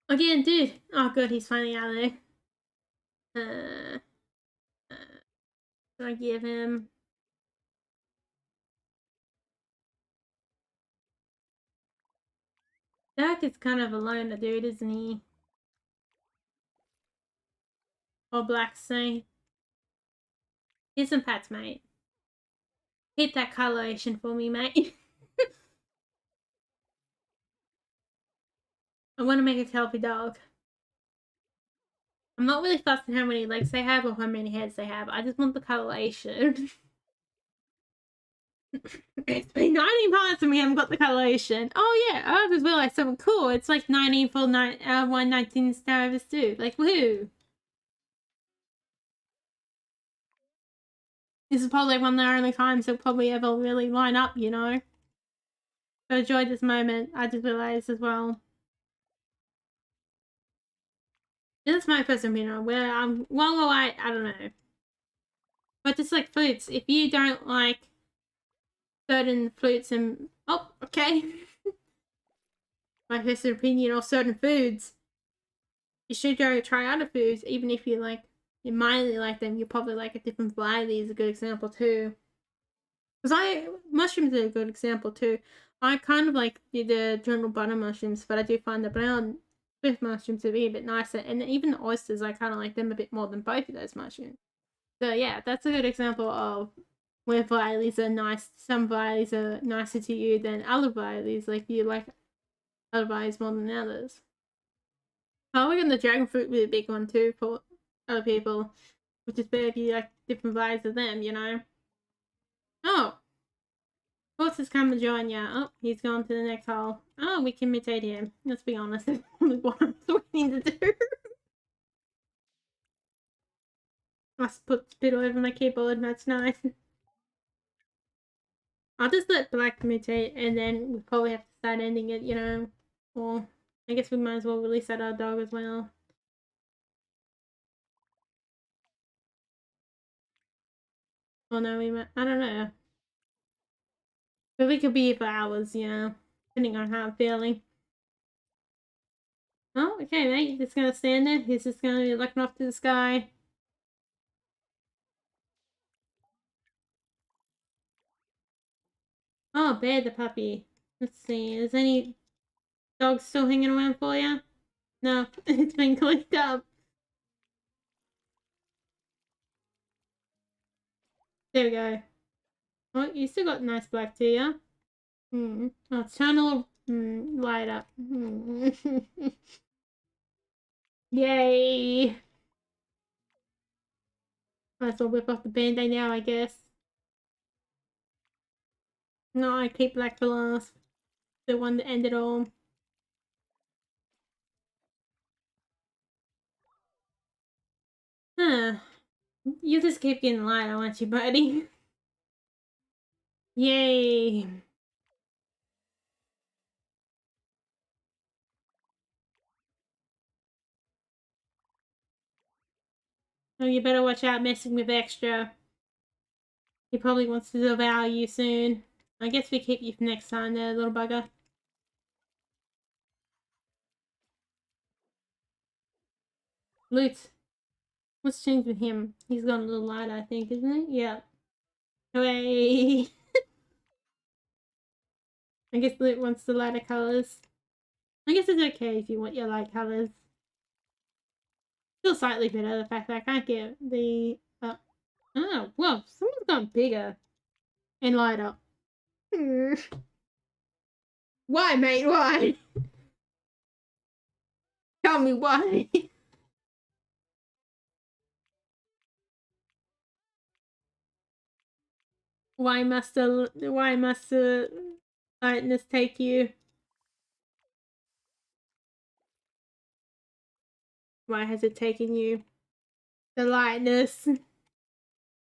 Again, dude. Oh good, he's finally out of there. Should I give him Dak is kind of a loner dude, isn't he? Or Black Sea. Here's some pets, mate. Hit that coloration for me, mate. I want to make a healthy dog. I'm not really fussed on how many legs they have or how many heads they have. I just want the coloration. It's been 19 parts and we haven't got the coloration. Oh yeah, I just realised something cool. It's like 19 for 119 Star Overs too. Like woohoo. This is probably one of the only times they'll probably ever really line up, you know. So enjoyed this moment. I just realised as well. This is my first opinion. Where I'm wrong or right, I don't know. But just like fruits, if you don't like certain fruits and oh, okay. My first opinion or certain foods, you should go try other foods, even if you mildly like them. You probably like a different variety is a good example too. Because mushrooms are a good example too. I kind of like the general butter mushrooms, but I do find the brown Swift mushrooms to be a bit nicer, and even the oysters, I kind of like them a bit more than both of those mushrooms. So yeah, that's a good example of where varieties are nice. Some varieties are nicer to you than other varieties. Like you like other varieties more than others. I reckon the dragon fruit would be a big one too for other people, which is better if you like different varieties of them, you know. Oh, Horse has come to join ya. Oh, he's gone to the next hole. Oh, we can imitate him. Let's be honest, that's what I was waiting to do. I put spit all over my keyboard, that's nice. I'll just let Black mutate, and then we probably have to start ending it, you know. Or I guess we might as well release that other dog as well. Oh no, I don't know. But we could be here for hours, you know, depending on how I'm feeling. Oh, okay, mate. You're just gonna stand there? He's just gonna be looking off to the sky. Oh, Bear the puppy. Let's see. Is any dogs still hanging around for you? No, it's been cleaned up. There we go. Oh, you still got nice black to you. Oh, it's trying to light up. Yay! Might as well whip off the band-aid now, I guess. No, I keep black for last. The one that ended all. Huh. You just keep getting lighter, won't you, buddy? Yay! Oh, you better watch out messing with Extra. He probably wants to devour you soon. I guess we keep you for next time there, little bugger. Loot. What's changed with him? He's gone a little lighter, I think, isn't it? Yeah. Hooray! I guess Loot wants the lighter colours. I guess it's okay if you want your light colours. Still slightly better, the fact that I can't get the... Oh, well, someone's gone bigger and lighter. Why, mate? Why? Tell me why. Why must the lightness take you? Why has it taken you? The lightness.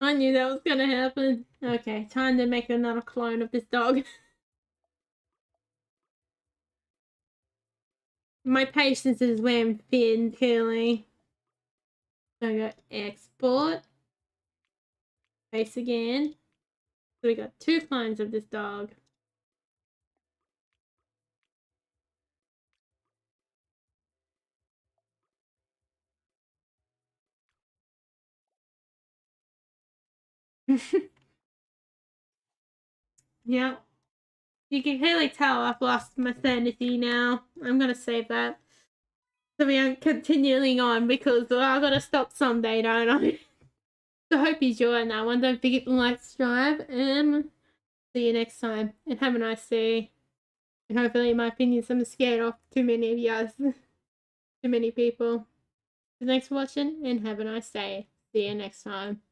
I knew that was gonna happen. Okay, time to make another clone of this dog. My patience is wearing thin, clearly. So I got export. Face again. So we got 2 clones of this dog. Yep. You can clearly tell I've lost my sanity now. I'm gonna save that. So we aren't continuing on because I gotta stop someday, don't I? So I hope you enjoyed that one. Don't forget to like, subscribe, and see you next time. And have a nice day. And hopefully, in my opinion, I'm scared off too many of you, too many people. So thanks for watching, and have a nice day. See you next time.